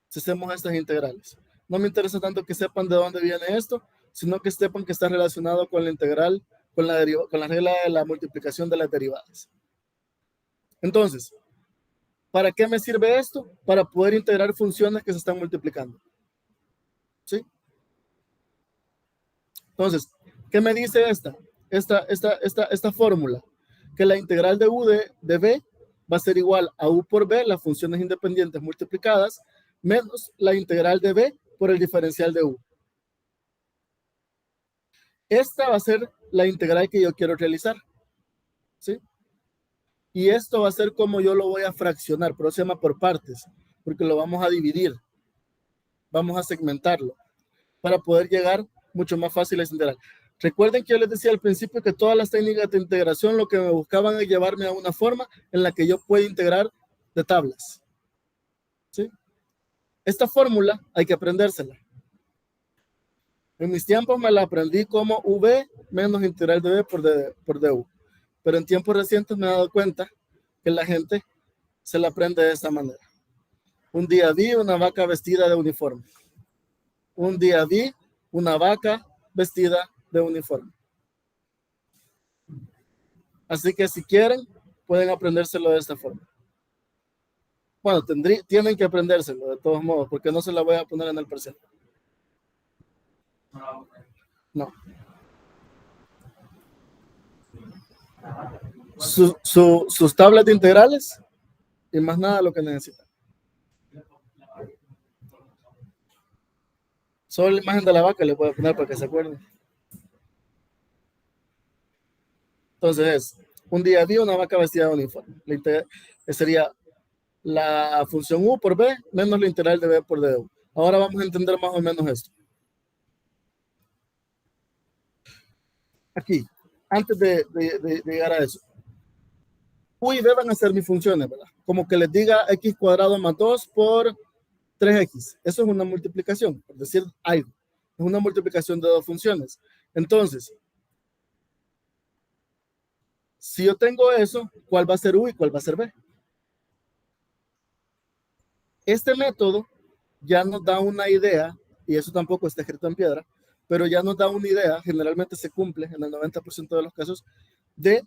Si hacemos estas integrales. No me interesa tanto que sepan de dónde viene esto, sino que sepan que está relacionado con la integral, con la regla de la multiplicación de las derivadas. Entonces, ¿para qué me sirve esto? Para poder integrar funciones que se están multiplicando. ¿Sí? Entonces, ¿qué me dice esta fórmula? Que la integral de u de b va a ser igual a u por b, las funciones independientes multiplicadas, menos la integral de b por el diferencial de u. Esta va a ser la integral que yo quiero realizar. ¿Sí? Y esto va a ser como yo lo voy a fraccionar, pero se llama por partes, porque lo vamos a dividir. Vamos a segmentarlo para poder llegar mucho más fácil a esa integral. Recuerden que yo les decía al principio que todas las técnicas de integración lo que me buscaban es llevarme a una forma en la que yo pueda integrar de tablas. ¿Sí? Esta fórmula hay que aprendérsela. En mis tiempos me la aprendí como V menos integral de B por DU. Pero en tiempos recientes me he dado cuenta que la gente se la aprende de esta manera. Un día vi una vaca vestida de uniforme. Un día vi una vaca vestida de uniforme. Así que si quieren, pueden aprendérselo de esta forma. Bueno, tienen que aprendérselo de todos modos, porque no se la voy a poner en el presente. No. Sus tablas de integrales y más nada lo que necesitan. Solo la imagen de la vaca le voy a poner para que se acuerden. Entonces, un día vi una vaca vestida de uniforme. Sería la función U por B menos la integral de B por DU. Ahora vamos a entender más o menos esto. Aquí, antes de llegar a eso. U y B van a ser mis funciones, ¿verdad? Como que les diga x cuadrado más 2 por 3x. Eso es una multiplicación, por decir algo. Es una multiplicación de dos funciones. Entonces, si yo tengo eso, ¿cuál va a ser U y cuál va a ser B? Este método ya nos da una idea, y eso tampoco está escrito en piedra, pero ya nos da una idea, generalmente se cumple en el 90% de los casos, de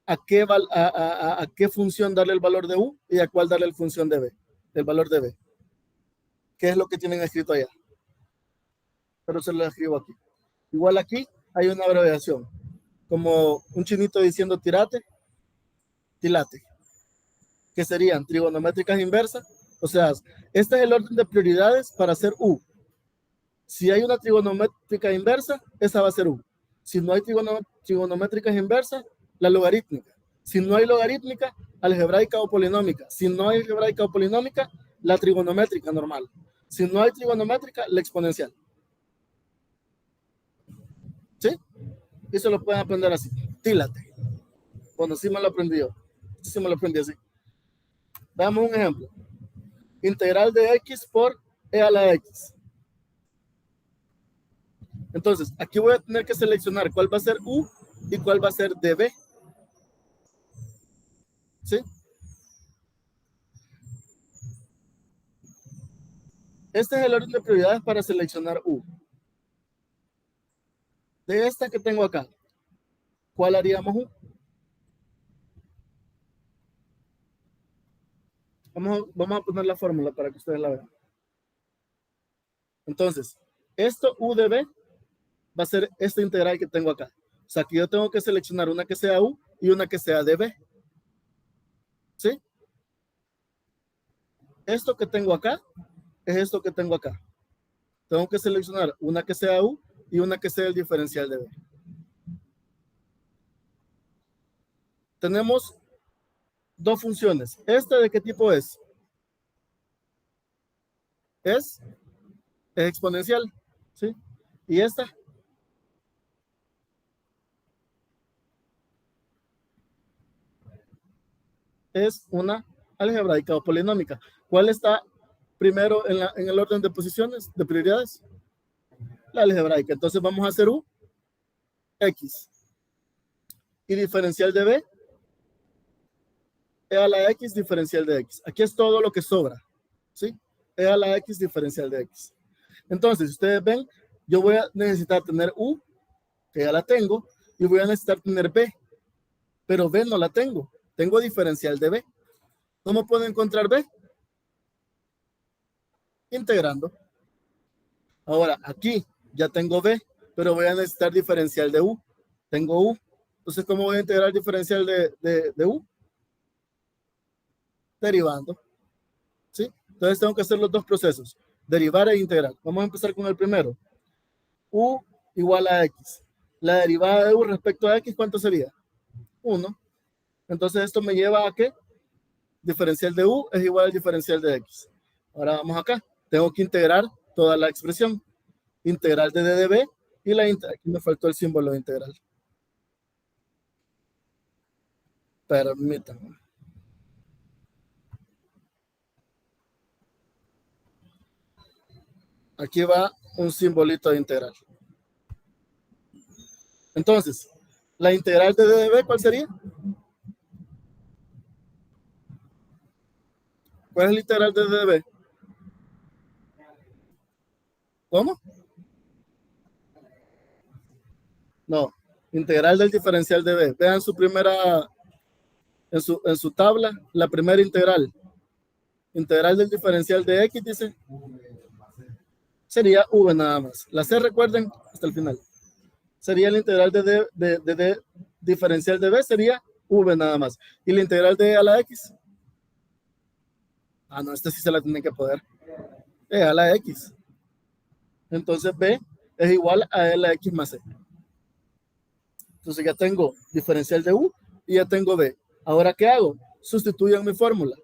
a qué función darle el valor de U y a cuál darle el función de B, el valor de B. ¿Qué es lo que tienen escrito allá? Pero se lo escribo aquí. Igual aquí hay una abreviación, como un chinito diciendo tirate, tilate, que serían trigonométricas inversas. O sea, este es el orden de prioridades para hacer U. Si hay una trigonométrica inversa, esa va a ser U. Si no hay trigonométricas inversas, la logarítmica. Si no hay logarítmica, algebraica o polinómica. Si no hay algebraica o polinómica, la trigonométrica normal. Si no hay trigonométrica, la exponencial. ¿Sí? Eso lo pueden aprender así. Tílate. Bueno, sí me lo aprendí yo. Sí me lo aprendí así. Veamos un ejemplo. Integral de x por e a la x. Entonces, aquí voy a tener que seleccionar cuál va a ser u y cuál va a ser db. ¿Sí? Este es el orden de prioridades para seleccionar u. De esta que tengo acá, ¿cuál haríamos u? Vamos a poner la fórmula para que ustedes la vean. Entonces, esto u de b va a ser esta integral que tengo acá. O sea, que yo tengo que seleccionar una que sea u y una que sea db. ¿Sí? Esto que tengo acá es esto que tengo acá. Tengo que seleccionar una que sea u y una que sea el diferencial de b. Tenemos dos funciones. ¿Esta de qué tipo es? Es exponencial, ¿sí? Y esta es una algebraica o polinómica. ¿Cuál está primero en el orden de posiciones, de prioridades? La algebraica. Entonces vamos a hacer u, x. Y diferencial de b, e a la x diferencial de x. Aquí es todo lo que sobra, ¿sí? E a la x diferencial de x. Entonces, si ustedes ven, yo voy a necesitar tener u, que ya la tengo, y voy a necesitar tener b, pero b no la tengo. Tengo diferencial de b. ¿Cómo puedo encontrar b? Integrando. Ahora, aquí ya tengo b, pero voy a necesitar diferencial de u. Tengo u. Entonces, ¿cómo voy a integrar el diferencial de u? Derivando. ¿Sí? Entonces, tengo que hacer los dos procesos, derivar e integrar. Vamos a empezar con el primero. U igual a x. La derivada de u respecto a x, ¿cuánto sería? 1. Entonces, esto me lleva a que diferencial de u es igual al diferencial de x. Ahora vamos acá. Tengo que integrar toda la expresión. Integral de d de b y aquí me faltó el símbolo de integral. Permítanme. Aquí va un simbolito de integral. Entonces, la integral de d de b, ¿cuál sería? ¿Cuál es la integral de d de b? ¿Cómo? No, integral del diferencial de b. Vean su primera, en su tabla, la primera integral. Integral del diferencial de x, dice, sería v nada más. La c, recuerden, hasta el final. Sería la integral de diferencial de b, sería v nada más. ¿Y la integral de e a la x? Ah, no, esta sí se la tienen que poder. E a la x. Entonces b es igual a e a la x más c. Entonces ya tengo diferencial de u y ya tengo b. Ahora, ¿qué hago? Sustituyo en mi fórmula.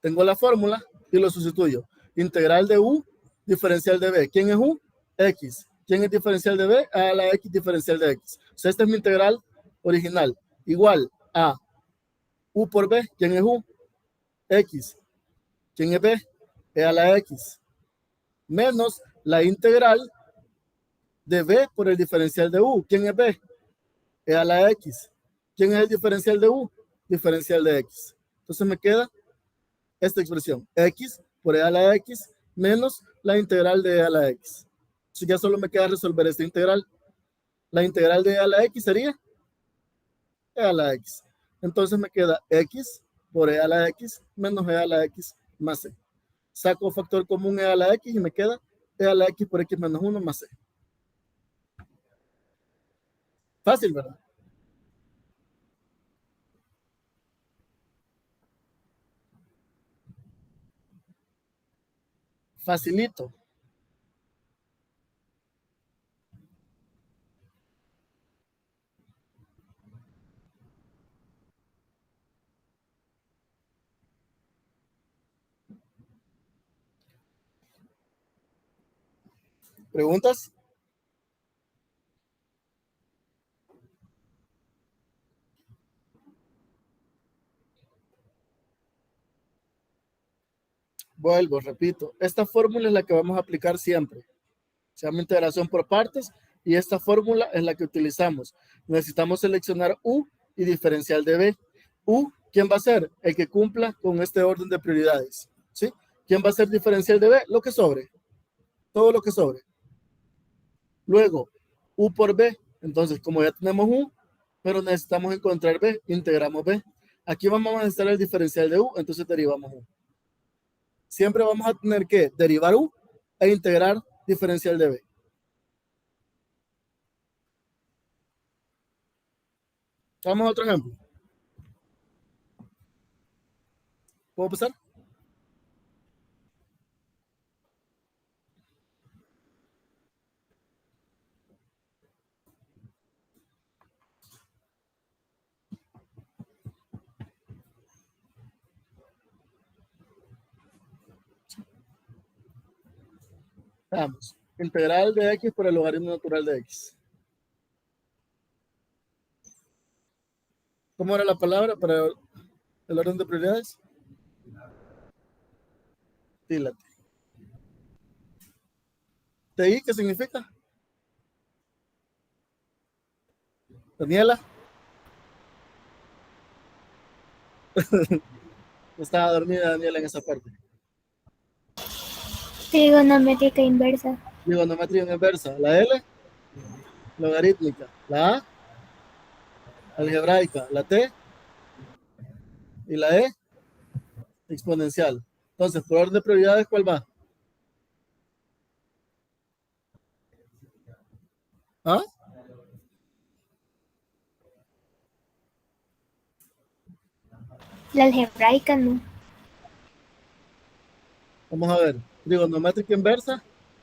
Tengo la fórmula y lo sustituyo. Integral de u, diferencial de b. ¿Quién es u? X. ¿Quién es diferencial de b? A la x diferencial de x. O sea, esta es mi integral original. Igual a u por b. ¿Quién es u? X. ¿Quién es b? E a la x. Menos la integral de b por el diferencial de u. ¿Quién es b? E a la x. ¿Quién es el diferencial de u? Diferencial de x. Entonces me queda esta expresión, x por e a la x menos la integral de e a la x. Entonces ya solo me queda resolver esta integral. La integral de e a la x sería e a la x. Entonces me queda x por e a la x menos e a la x más c. Saco factor común e a la x y me queda e a la x por x menos 1 más c. Fácil, ¿verdad? Facilito. ¿Preguntas? Vuelvo, repito. Esta fórmula es la que vamos a aplicar siempre. Se llama integración por partes y esta fórmula es la que utilizamos. Necesitamos seleccionar u y diferencial de b. U, ¿quién va a ser? El que cumpla con este orden de prioridades. ¿Sí? ¿Quién va a ser diferencial de b? Lo que sobre. Todo lo que sobre. Luego, u por b. Entonces, como ya tenemos u, pero necesitamos encontrar b, integramos b. Aquí vamos a necesitar el diferencial de u, entonces derivamos u. Siempre vamos a tener que derivar u e integrar diferencial de b. Vamos a otro ejemplo. ¿Puedo pasar? Veamos. Integral de x por el logaritmo natural de x. ¿Cómo era la palabra para el orden de prioridades? Dílate. ¿TI qué significa? Daniela. Estaba dormida Daniela en esa parte. Trigonométrica inversa. Trigonometría inversa. La L, logarítmica. La A, algebraica. La T y la E, exponencial. Entonces, por orden de prioridades, ¿cuál va? ¿Ah? La algebraica no. Vamos a ver. Trigonométrica inversa,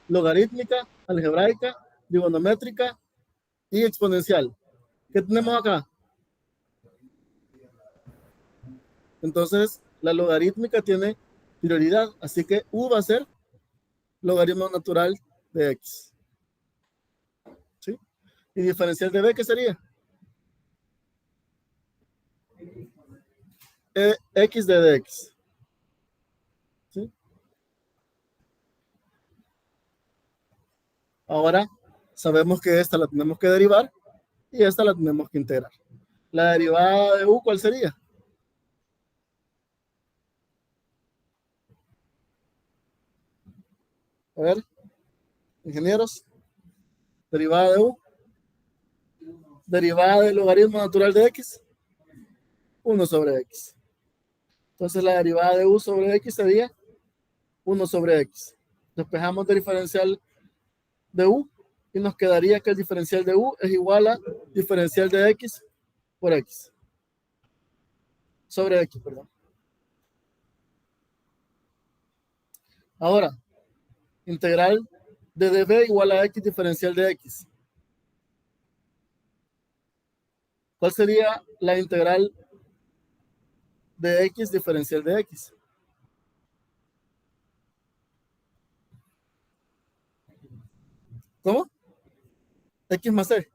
logarítmica, algebraica, trigonométrica y exponencial. ¿Qué tenemos acá? Entonces, la logarítmica tiene prioridad, así que u va a ser logaritmo natural de x. ¿Sí? ¿Y diferencial de b qué sería? X de dx. ¿Sí? Ahora sabemos que esta la tenemos que derivar y esta la tenemos que integrar. La derivada de u, ¿cuál sería? A ver, ingenieros. Derivada de u. Derivada del logaritmo natural de x. 1 sobre x. Entonces la derivada de u sobre x sería 1 sobre x. Despejamos del diferencial de u y nos quedaría que el diferencial de u es igual a diferencial de x por x. Sobre x, perdón. Ahora, integral de db igual a x diferencial de x. ¿Cuál sería la integral de x diferencial de x? ¿Cómo? X más c.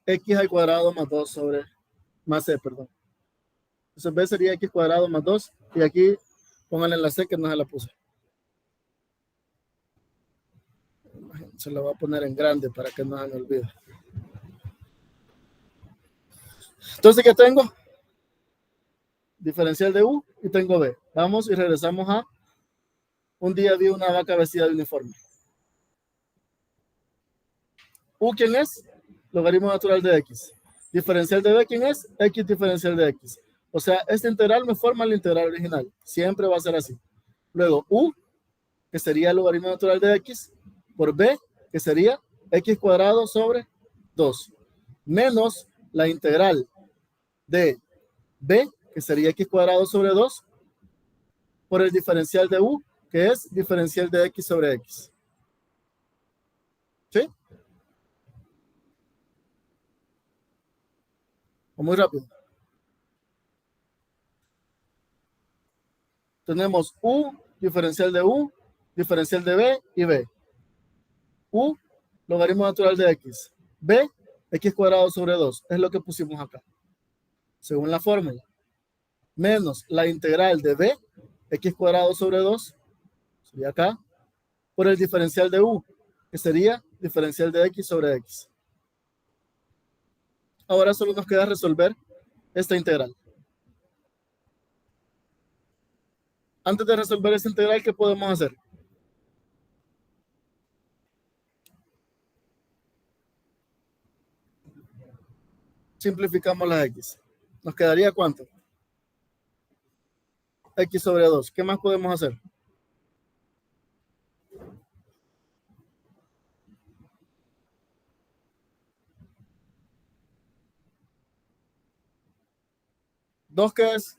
X al cuadrado más 2 sobre más c, perdón. Entonces b sería x cuadrado más 2 y aquí pónganle la c que no se la puse. Se la voy a poner en grande para que no se me olvide. Entonces, ¿qué tengo? Diferencial de u y tengo b. Vamos y regresamos a un día vi una vaca vestida de uniforme. U, ¿quién es? Logaritmo natural de x. Diferencial de b, ¿quién es? X diferencial de x. O sea, esta integral me forma la integral original. Siempre va a ser así. Luego, u, que sería el logaritmo natural de x, por b, que sería x cuadrado sobre 2, menos la integral de b, que sería x cuadrado sobre 2, por el diferencial de u, que es diferencial de x sobre x. ¿Sí? O muy rápido. Tenemos u, diferencial de u, diferencial de b y b. U, logaritmo natural de x. B, x cuadrado sobre 2. Es lo que pusimos acá. Según la fórmula. Menos la integral de b, x cuadrado sobre 2. Sería acá. Por el diferencial de u, que sería diferencial de x sobre x. Ahora solo nos queda resolver esta integral. Antes de resolver esta integral, ¿qué podemos hacer? Simplificamos las x. ¿Nos quedaría cuánto? X sobre 2. ¿Qué más podemos hacer? ¿2 qué es?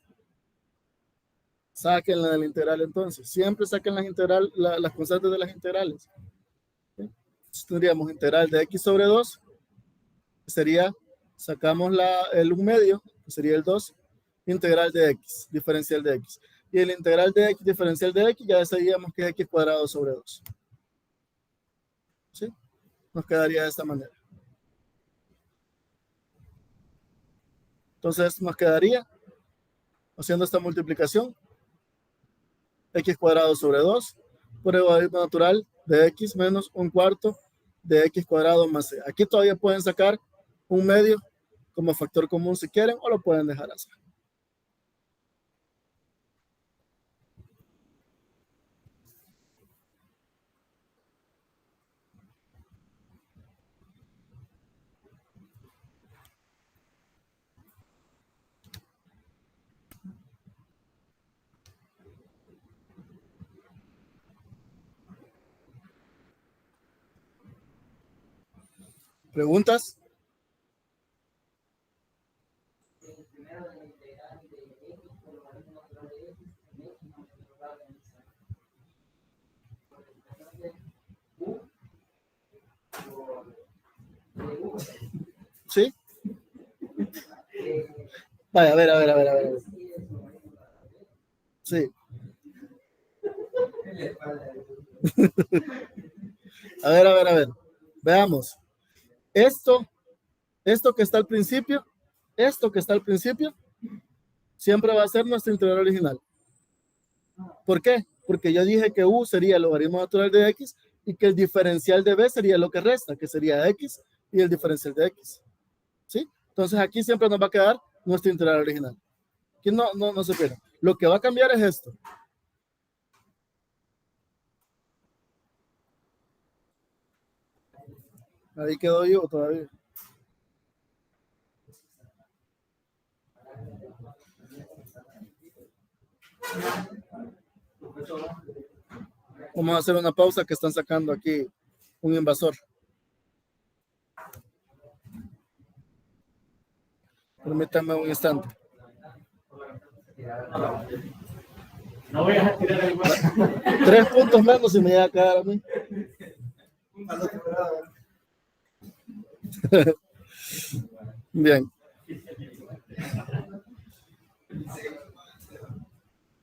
Sáquenla de la integral entonces. Siempre saquen las constantes de las integrales. ¿Sí? Entonces, tendríamos integral de x sobre 2. Sería, sacamos el 1 medio, que sería el 2. Integral de x, diferencial de x. Y el integral de x, diferencial de x, ya sabíamos que es x cuadrado sobre 2. ¿Sí? Nos quedaría de esta manera. Entonces nos quedaría, haciendo esta multiplicación, x cuadrado sobre 2 por el logaritmo natural de x menos 1/4 de x cuadrado más c. Aquí todavía pueden sacar 1 medio como factor común si quieren o lo pueden dejar así. ¿Preguntas? ¿Sí? Vaya, a ver. Sí. A ver. Veamos. Esto que está al principio, siempre va a ser nuestro integral original. ¿Por qué? Porque yo dije que u sería el logaritmo natural de x y que el diferencial de b sería lo que resta, que sería x y el diferencial de x. ¿Sí? Entonces aquí siempre nos va a quedar nuestro integral original. Aquí no se pierda. Lo que va a cambiar es esto. Ahí quedó yo todavía. Vamos a hacer una pausa que están sacando aquí un invasor. Permítanme un instante. No voy a tirar el 3 puntos menos y me llega a quedar a mí. Bien.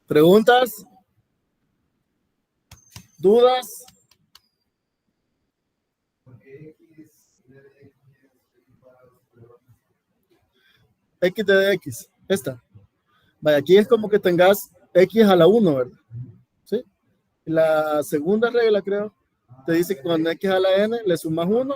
¿Preguntas? ¿Dudas? X de x, esta. Vaya, aquí es como que tengas x a la 1, ¿verdad? ¿Sí? La segunda regla, creo, te dice que con x a la n le sumas 1.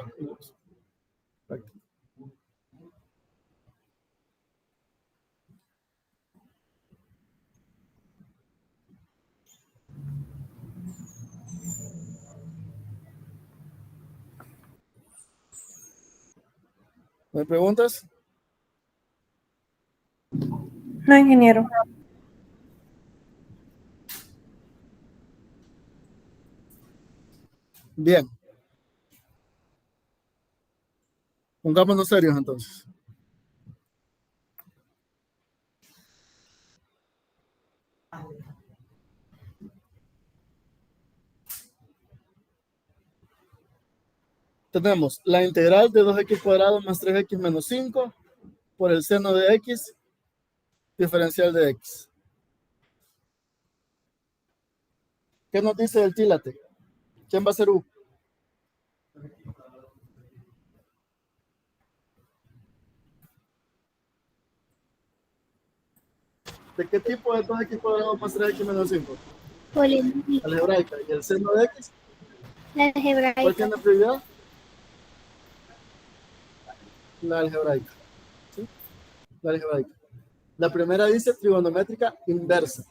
¿Me preguntas? No, ingeniero. Bien. Pongámonos serios entonces. Tenemos la integral de 2x cuadrado más 3x menos 5 por el seno de x diferencial de x. ¿Qué nos dice el tílate? ¿Quién va a ser u? ¿De qué tipo es 2x cuadrado más 3x menos 5? Polinómica. Algebraica. ¿Y el seno de x? La ¿Cuál algebraica. tiene prioridad? La algebraica. ¿Sí? La algebraica. La primera dice trigonométrica inversa.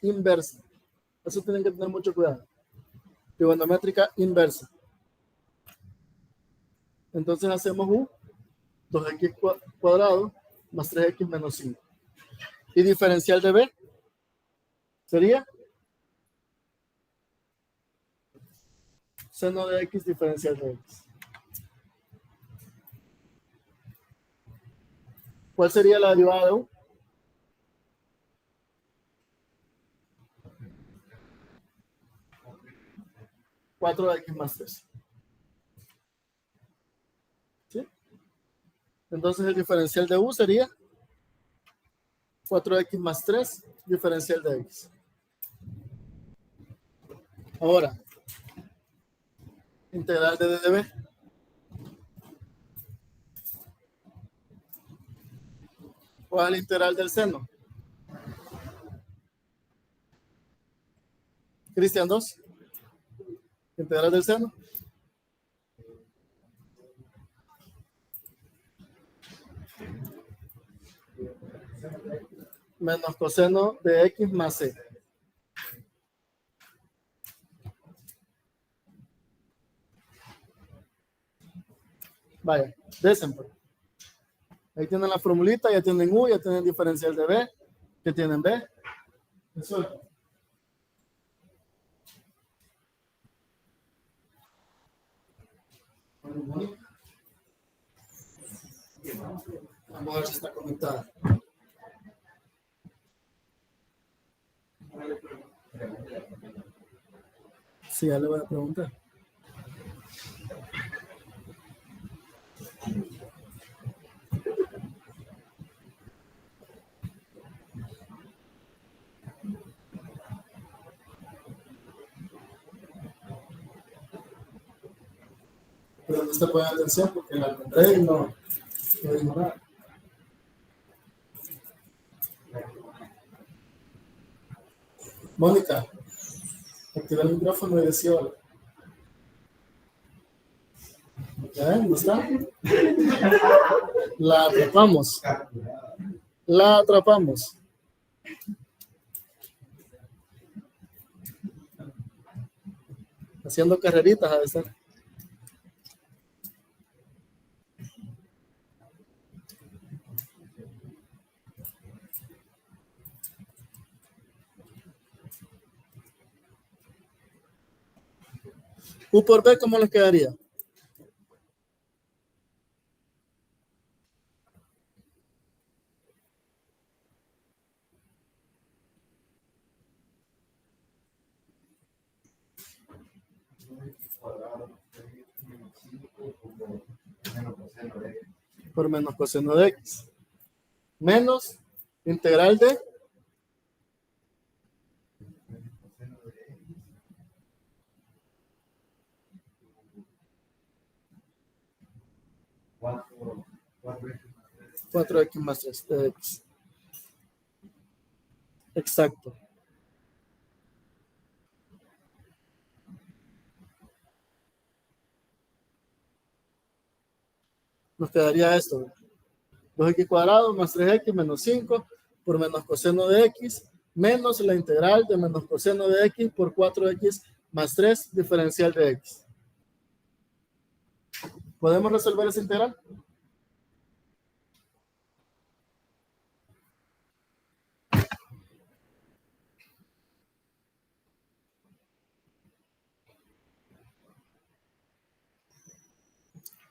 Inversa. Eso tienen que tener mucho cuidado. Trigonométrica inversa. Entonces hacemos u 2x cuadrado más 3x menos 5. ¿Y diferencial de b? Sería seno de x diferencial de x. ¿Cuál sería la derivada de u? Cuatro de x más 3. ¿Sí? Entonces el diferencial de u sería 4x más 3 diferencial de x. Ahora, integral de d de b. ¿Cuál es la integral del seno? Cristian 2. Integral del seno. Menos coseno de x más c. Vaya, desen. Ahí tienen la formulita, ya tienen u, ya tienen diferencial de b, que tienen b. Resuelto. Vamos a ver si está conectada. Sí, ya le voy a preguntar. Pero no está poniendo atención porque la encontré y no dijo nada. Mónica, activa el micrófono y decía hola. ¿No está? La atrapamos. La atrapamos. Haciendo carreritas a veces. U por B, ¿cómo les quedaría? Por menos coseno de X. Menos integral de 4x más 3 de X. Exacto. Nos quedaría esto. 2x cuadrado más 3x menos 5 por menos coseno de X menos la integral de menos coseno de X por 4x más 3 diferencial de X. ¿Podemos resolver esa integral?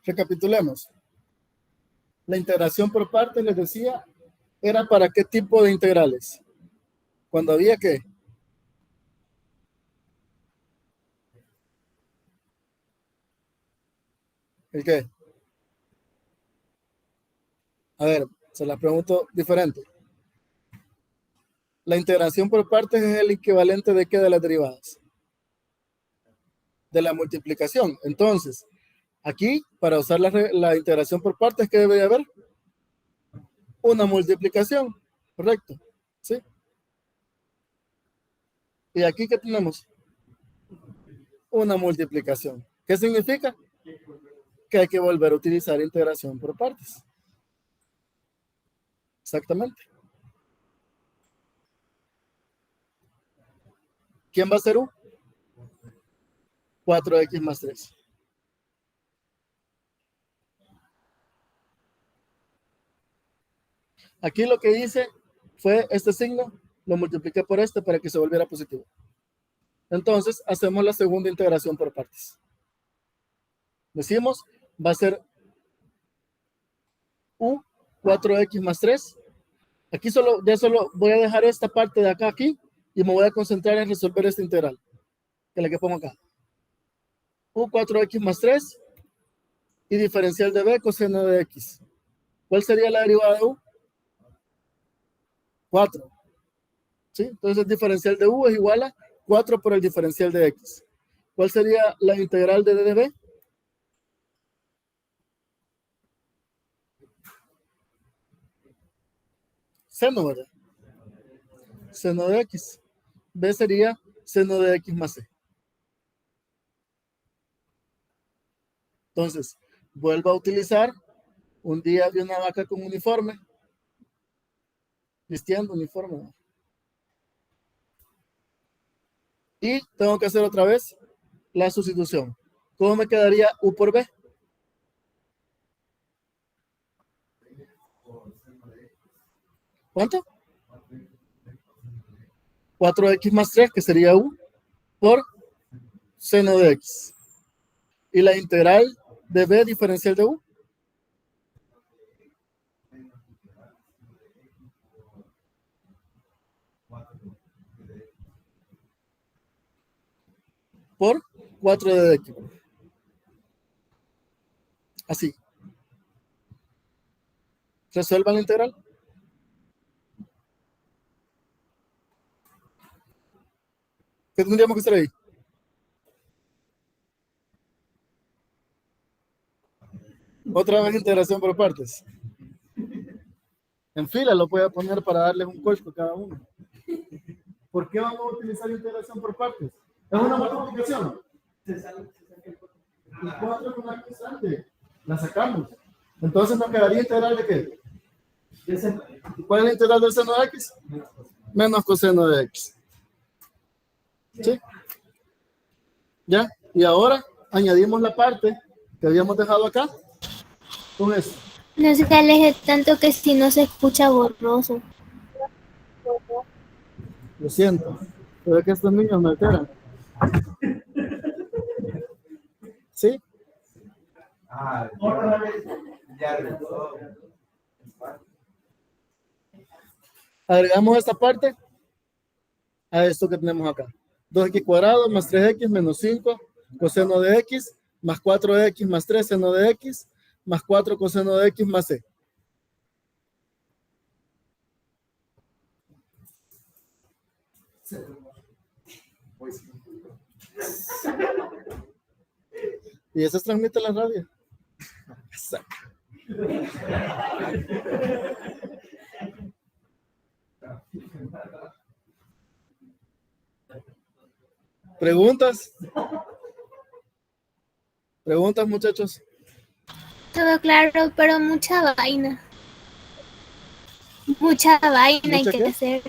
Recapitulemos. La integración por partes, les decía, era para qué tipo de integrales. Cuando había ¿qué? ¿El qué? A ver, se la pregunto diferente. La integración por partes es el equivalente de ¿qué? De las derivadas. De la multiplicación. Entonces, aquí, para usar la integración por partes, ¿qué debe haber? Una multiplicación, correcto, ¿sí? Y aquí, ¿qué tenemos? Una multiplicación. ¿Qué significa? Que hay que volver a utilizar integración por partes. Exactamente. ¿Quién va a ser U? 4x más 3. Aquí lo que hice fue este signo, lo multipliqué por este para que se volviera positivo. Entonces, hacemos la segunda integración por partes. Decimos, va a ser U 4x más 3. Aquí ya solo voy a dejar esta parte de acá aquí y me voy a concentrar en resolver esta integral, que es la que pongo acá. U 4x más 3 y diferencial de b coseno de x. ¿Cuál sería la derivada de u? 4. ¿Sí? Entonces el diferencial de u es igual a 4 por el diferencial de x. ¿Cuál sería la integral de d de b? Seno, ¿verdad? Seno de x. B sería seno de x más c. Entonces, vuelvo a utilizar un día de una vaca con uniforme. Vistiendo uniforme. Y tengo que hacer otra vez la sustitución. ¿Cómo me quedaría u por b? ¿Cuánto? 4x más 3, que sería u, por seno de x. Y la integral de b diferencial de u. Por 4 de x. Así. Resuelvan la integral. ¿Qué tendríamos que hacer ahí? Otra vez integración por partes. En fila lo voy a poner para darles un colcho a cada uno. ¿Por qué vamos a utilizar integración por partes? Es una multiplicación. Y 4 es una constante. La sacamos. Entonces nos quedaría integral de qué? ¿Cuál es la integral del seno de x? Menos coseno de x. ¿Sí? ¿Ya? Y ahora añadimos la parte que habíamos dejado acá con eso. No se aleje tanto que si no se escucha borroso. Lo siento, pero es que estos niños me alteran. ¿Sí? Agregamos esta parte a esto que tenemos acá. 2x cuadrado más 3x menos 5 coseno de x más 4x más 3 seno de x más 4 coseno de x más c. Y eso se transmite en la radio. Exacto. ¿Preguntas? ¿Preguntas, muchachos? Todo claro, pero mucha vaina. Mucha vaina hay ¿Mucha que qué? hacer.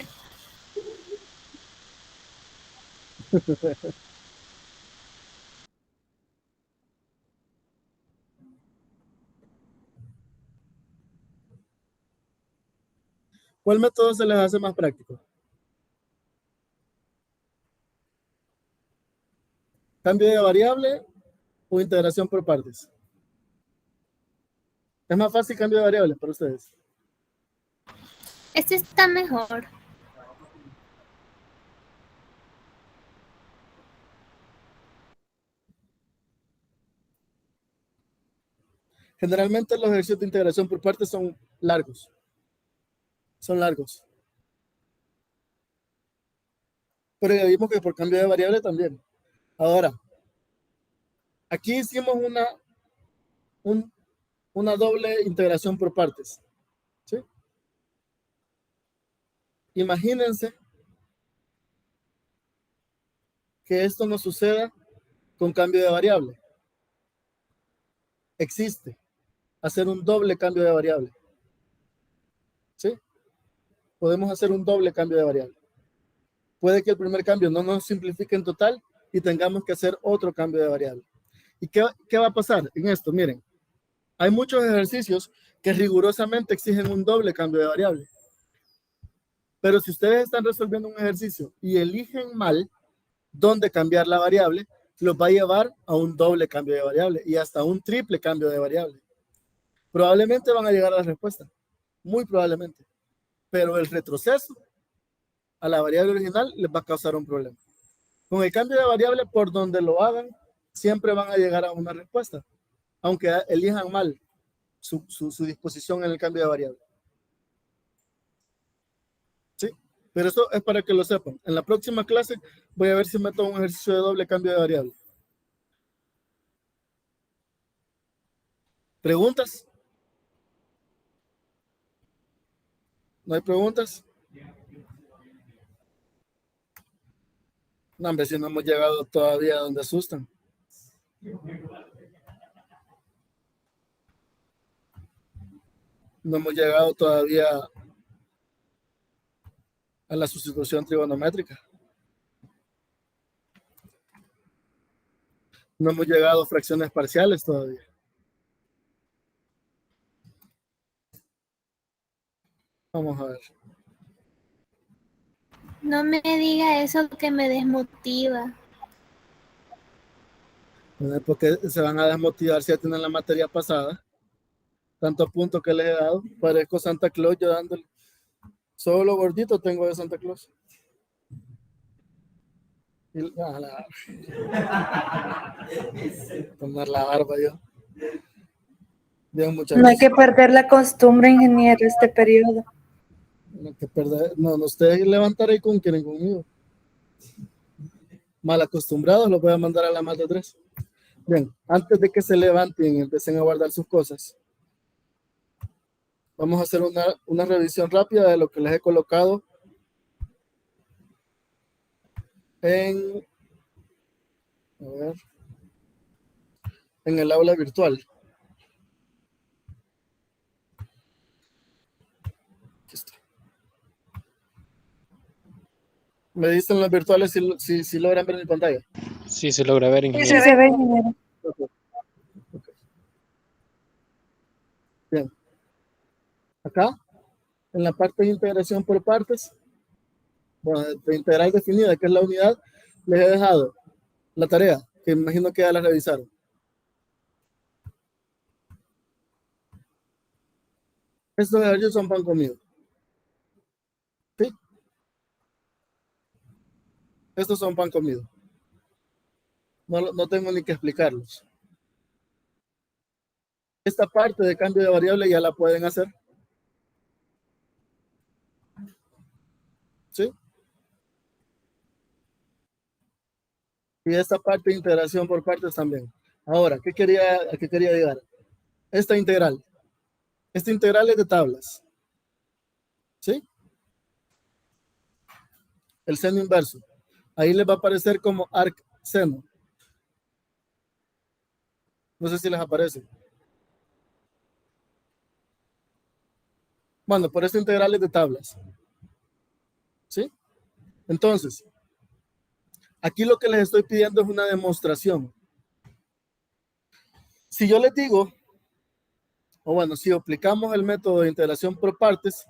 ¿Cuál método se les hace más práctico? ¿Cambio de variable o integración por partes? Es más fácil cambio de variables para ustedes. Este está mejor. Generalmente los ejercicios de integración por partes son largos. Son largos. Pero ya vimos que por cambio de variable también. Ahora, aquí hicimos una doble integración por partes. ¿Sí? Imagínense que esto no suceda con cambio de variable. Existe hacer un doble cambio de variable. ¿Sí? Podemos hacer un doble cambio de variable. Puede que el primer cambio no nos simplifique en total y tengamos que hacer otro cambio de variable. ¿Y qué va a pasar en esto? Miren, hay muchos ejercicios que rigurosamente exigen un doble cambio de variable. Pero si ustedes están resolviendo un ejercicio y eligen mal dónde cambiar la variable, los va a llevar a un doble cambio de variable y hasta un triple cambio de variable. Probablemente van a llegar a la respuesta, muy probablemente, pero el retroceso a la variable original les va a causar un problema. Con el cambio de variable, por donde lo hagan, siempre van a llegar a una respuesta, aunque elijan mal su disposición en el cambio de variable. ¿Sí? Pero eso es para que lo sepan. En la próxima clase voy a ver si meto un ejercicio de doble cambio de variable. ¿Preguntas? ¿No hay preguntas? No, hombre, si no hemos llegado todavía a donde asustan. No hemos llegado todavía a la sustitución trigonométrica. No hemos llegado a fracciones parciales todavía. Vamos a ver. No me diga eso que me desmotiva. Porque se van a desmotivar si ya tienen la materia pasada. Tantos puntos que les he dado. Parezco Santa Claus yo dándole. Solo gordito tengo de Santa Claus. Tomar la barba yo. Bien, No hay que perder la costumbre, ingeniero, este periodo. No hay que perder. No, ustedes levantaré con quieren conmigo. Mal acostumbrados los voy a mandar a la más de 3. Bien, antes de que se levanten y empiecen a guardar sus cosas, vamos a hacer una revisión rápida de lo que les he colocado en, a ver, en el aula virtual. Aquí está. Me dicen los virtuales si logran ver mi pantalla. Sí, se logra ver, Sí ingeniero. se ve, ingeniero. Ok. Bien. Acá, en la parte de integración por partes, bueno, de integral definida, que es la unidad, les he dejado la tarea, que imagino que ya la revisaron. Estos ejercicios son pan comido. ¿Sí? Estos son pan comido. No tengo ni que explicarlos. Esta parte de cambio de variable ya la pueden hacer. ¿Sí? Y esta parte de integración por partes también. Ahora, ¿a qué quería llegar? Esta integral es de tablas. ¿Sí? El seno inverso. Ahí les va a aparecer como arc seno. No sé si les aparece. Bueno, por esta integral es de tablas. ¿Sí? Entonces, aquí lo que les estoy pidiendo es una demostración. Si yo les digo, o bueno, si aplicamos el método de integración por partes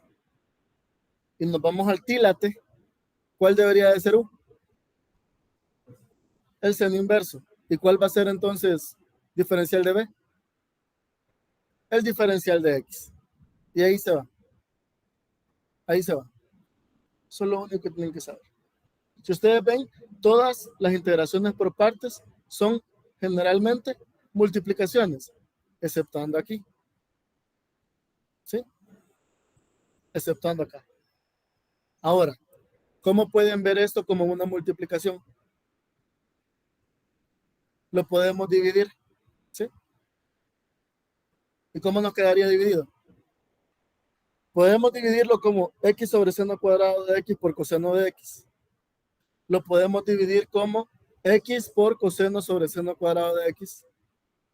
y nos vamos al tílate, ¿cuál debería de ser U? El seno inverso. ¿Y cuál va a ser entonces diferencial de B? El diferencial de X. Y ahí se va. Ahí se va. Eso es lo único que tienen que saber. Si ustedes ven, todas las integraciones por partes son generalmente multiplicaciones, exceptuando aquí. ¿Sí? Exceptuando acá. Ahora, ¿cómo pueden ver esto como una multiplicación? Lo podemos dividir. ¿Sí? ¿Y cómo nos quedaría dividido? Podemos dividirlo como x sobre seno cuadrado de x por coseno de x. Lo podemos dividir como x por coseno sobre seno cuadrado de x.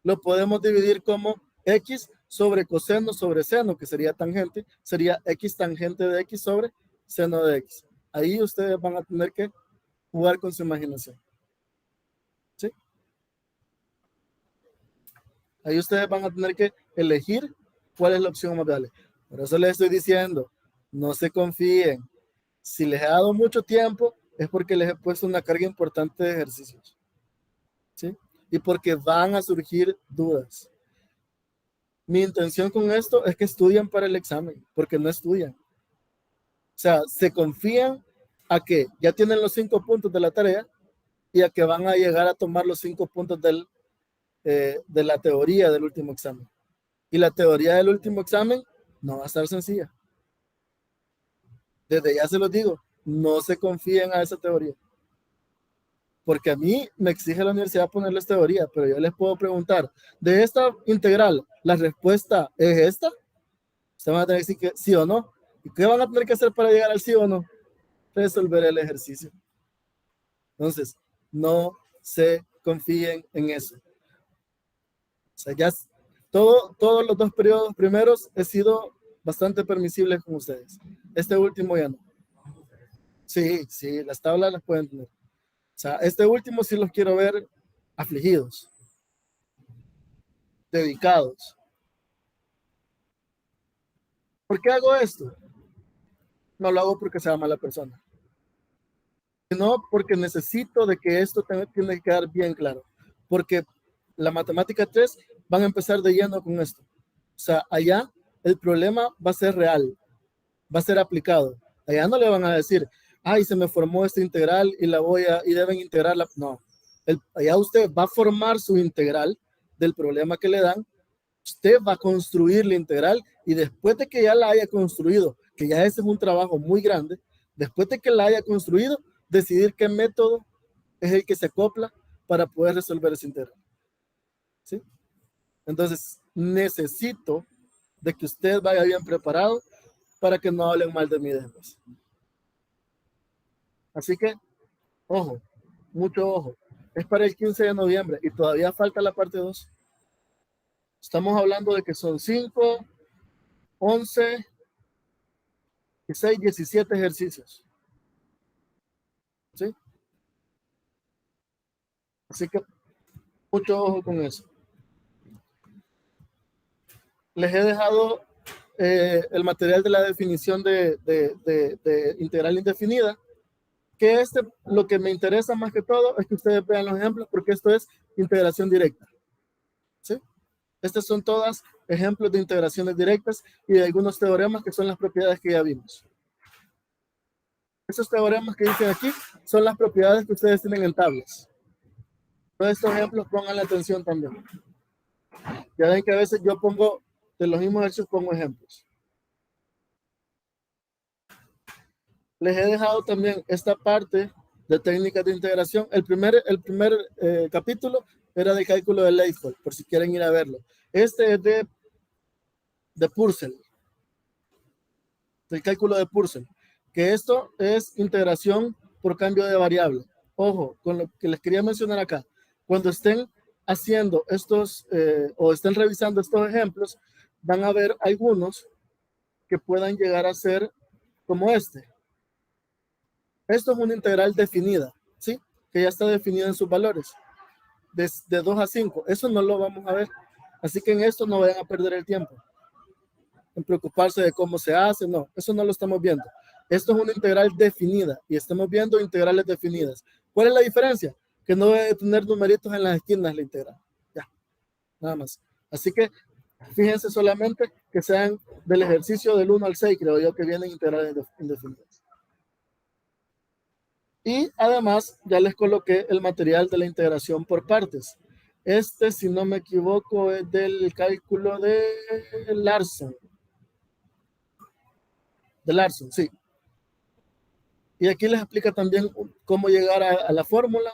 Lo podemos dividir como x sobre coseno sobre seno, que sería tangente, sería x tangente de x sobre seno de x. Ahí ustedes van a tener que jugar con su imaginación. ¿Sí? Ahí ustedes van a tener que elegir cuál es la opción más viable. Por eso les estoy diciendo, no se confíen. Si les he dado mucho tiempo, es porque les he puesto una carga importante de ejercicios. ¿Sí? Y porque van a surgir dudas. Mi intención con esto es que estudien para el examen, porque no estudian. O sea, se confían a que ya tienen los 5 puntos de la tarea y a que van a llegar a tomar los 5 puntos de la teoría del último examen. Y la teoría del último examen no va a estar sencilla. Desde ya se los digo, no se confíen a esa teoría. Porque a mí me exige la universidad ponerles teoría, pero yo les puedo preguntar, de esta integral, ¿la respuesta es esta? Ustedes van a tener que decir que sí o no. ¿Y qué van a tener que hacer para llegar al sí o no? Resolver el ejercicio. Entonces, no se confíen en eso. O sea, ya todos los 2 periodos primeros he sido bastante permisible con ustedes. Este último ya no. Sí, las tablas las pueden tener. O sea, este último sí los quiero ver afligidos, dedicados. ¿Por qué hago esto? No lo hago porque sea mala persona, sino porque necesito de que esto tiene que quedar bien claro. Porque la matemática 3 van a empezar de lleno con esto. O sea, allá el problema va a ser real, va a ser aplicado. Allá no le van a decir, ay, se me formó esta integral y deben integrarla. No, allá usted va a formar su integral del problema que le dan. Usted va a construir la integral y después de que ya la haya construido, que ya ese es un trabajo muy grande, después de que la haya construido, decidir qué método es el que se acopla para poder resolver esa integral. ¿Sí? Entonces, necesito de que usted vaya bien preparado para que no hablen mal de mí después. Así que, ojo, mucho ojo, es para el 15 de noviembre y todavía falta la parte 2. Estamos hablando de que son 5, 11, 16, 17 ejercicios. ¿Sí? Así que mucho ojo con eso. Les he dejado el material de la definición de integral indefinida, que lo que me interesa más que todo es que ustedes vean los ejemplos, porque esto es integración directa. ¿Sí? Estas son todas ejemplos de integraciones directas y de algunos teoremas que son las propiedades que ya vimos. Esos teoremas que dicen aquí son las propiedades que ustedes tienen en tablas. Todos estos ejemplos pongan la atención también. Ya ven que a veces yo pongo, de los mismos ejercicios pongo ejemplos. Les he dejado también esta parte de técnicas de integración. El primer capítulo era de cálculo de Leibniz, por si quieren ir a verlo. Este es de Purcell, del cálculo de Purcell, que esto es integración por cambio de variable. Ojo, con lo que les quería mencionar acá. Cuando estén haciendo estos o estén revisando estos ejemplos, van a ver algunos que puedan llegar a ser como este. Esto es una integral definida, ¿sí? Que ya está definida en sus valores, de 2 a 5. Eso no lo vamos a ver. Así que en esto no vayan a perder el tiempo en preocuparse de cómo se hace. No, eso no lo estamos viendo. Esto es una integral definida y estamos viendo integrales definidas. ¿Cuál es la diferencia? Que no debe tener numeritos en las esquinas la integral. Ya, nada más. Así que fíjense solamente que sean del ejercicio del 1 al 6, creo yo, que vienen integrales indefinidas. Y además ya les coloqué el material de la integración por partes. Este, si no me equivoco, es del cálculo de Larson. De Larson, sí. Y aquí les explica también cómo llegar a la fórmula.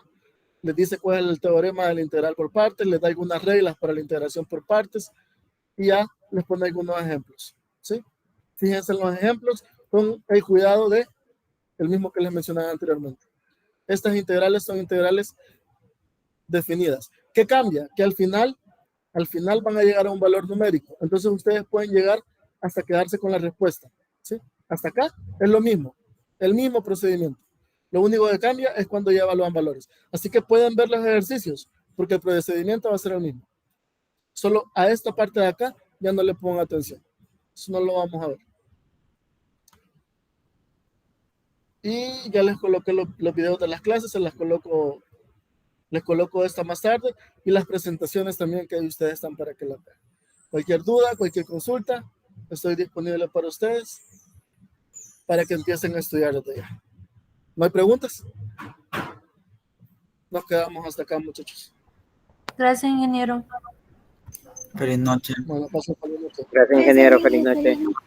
Les dice cuál es el teorema de la integral por partes, les da algunas reglas para la integración por partes y ya les pone algunos ejemplos. ¿Sí? Fíjense en los ejemplos con el cuidado de el mismo que les mencionaba anteriormente. Estas integrales son integrales definidas. ¿Qué cambia? Que al final van a llegar a un valor numérico. Entonces ustedes pueden llegar hasta quedarse con la respuesta. ¿Sí? Hasta acá es lo mismo, el mismo procedimiento. Lo único que cambia es cuando ya evalúan valores. Así que pueden ver los ejercicios, porque el procedimiento va a ser el mismo. Solo a esta parte de acá ya no le pongan atención. Eso no lo vamos a ver. Y ya les coloqué los videos de las clases, les coloco esta más tarde y las presentaciones también que ustedes están para que la vean. Cualquier duda, cualquier consulta, estoy disponible para ustedes para que empiecen a estudiar desde ya. ¿No hay preguntas? Nos quedamos hasta acá, muchachos. Gracias, ingeniero. Feliz noche. Bueno, pasen por la noche. Gracias, ingeniero. Feliz noche. Feliz noche.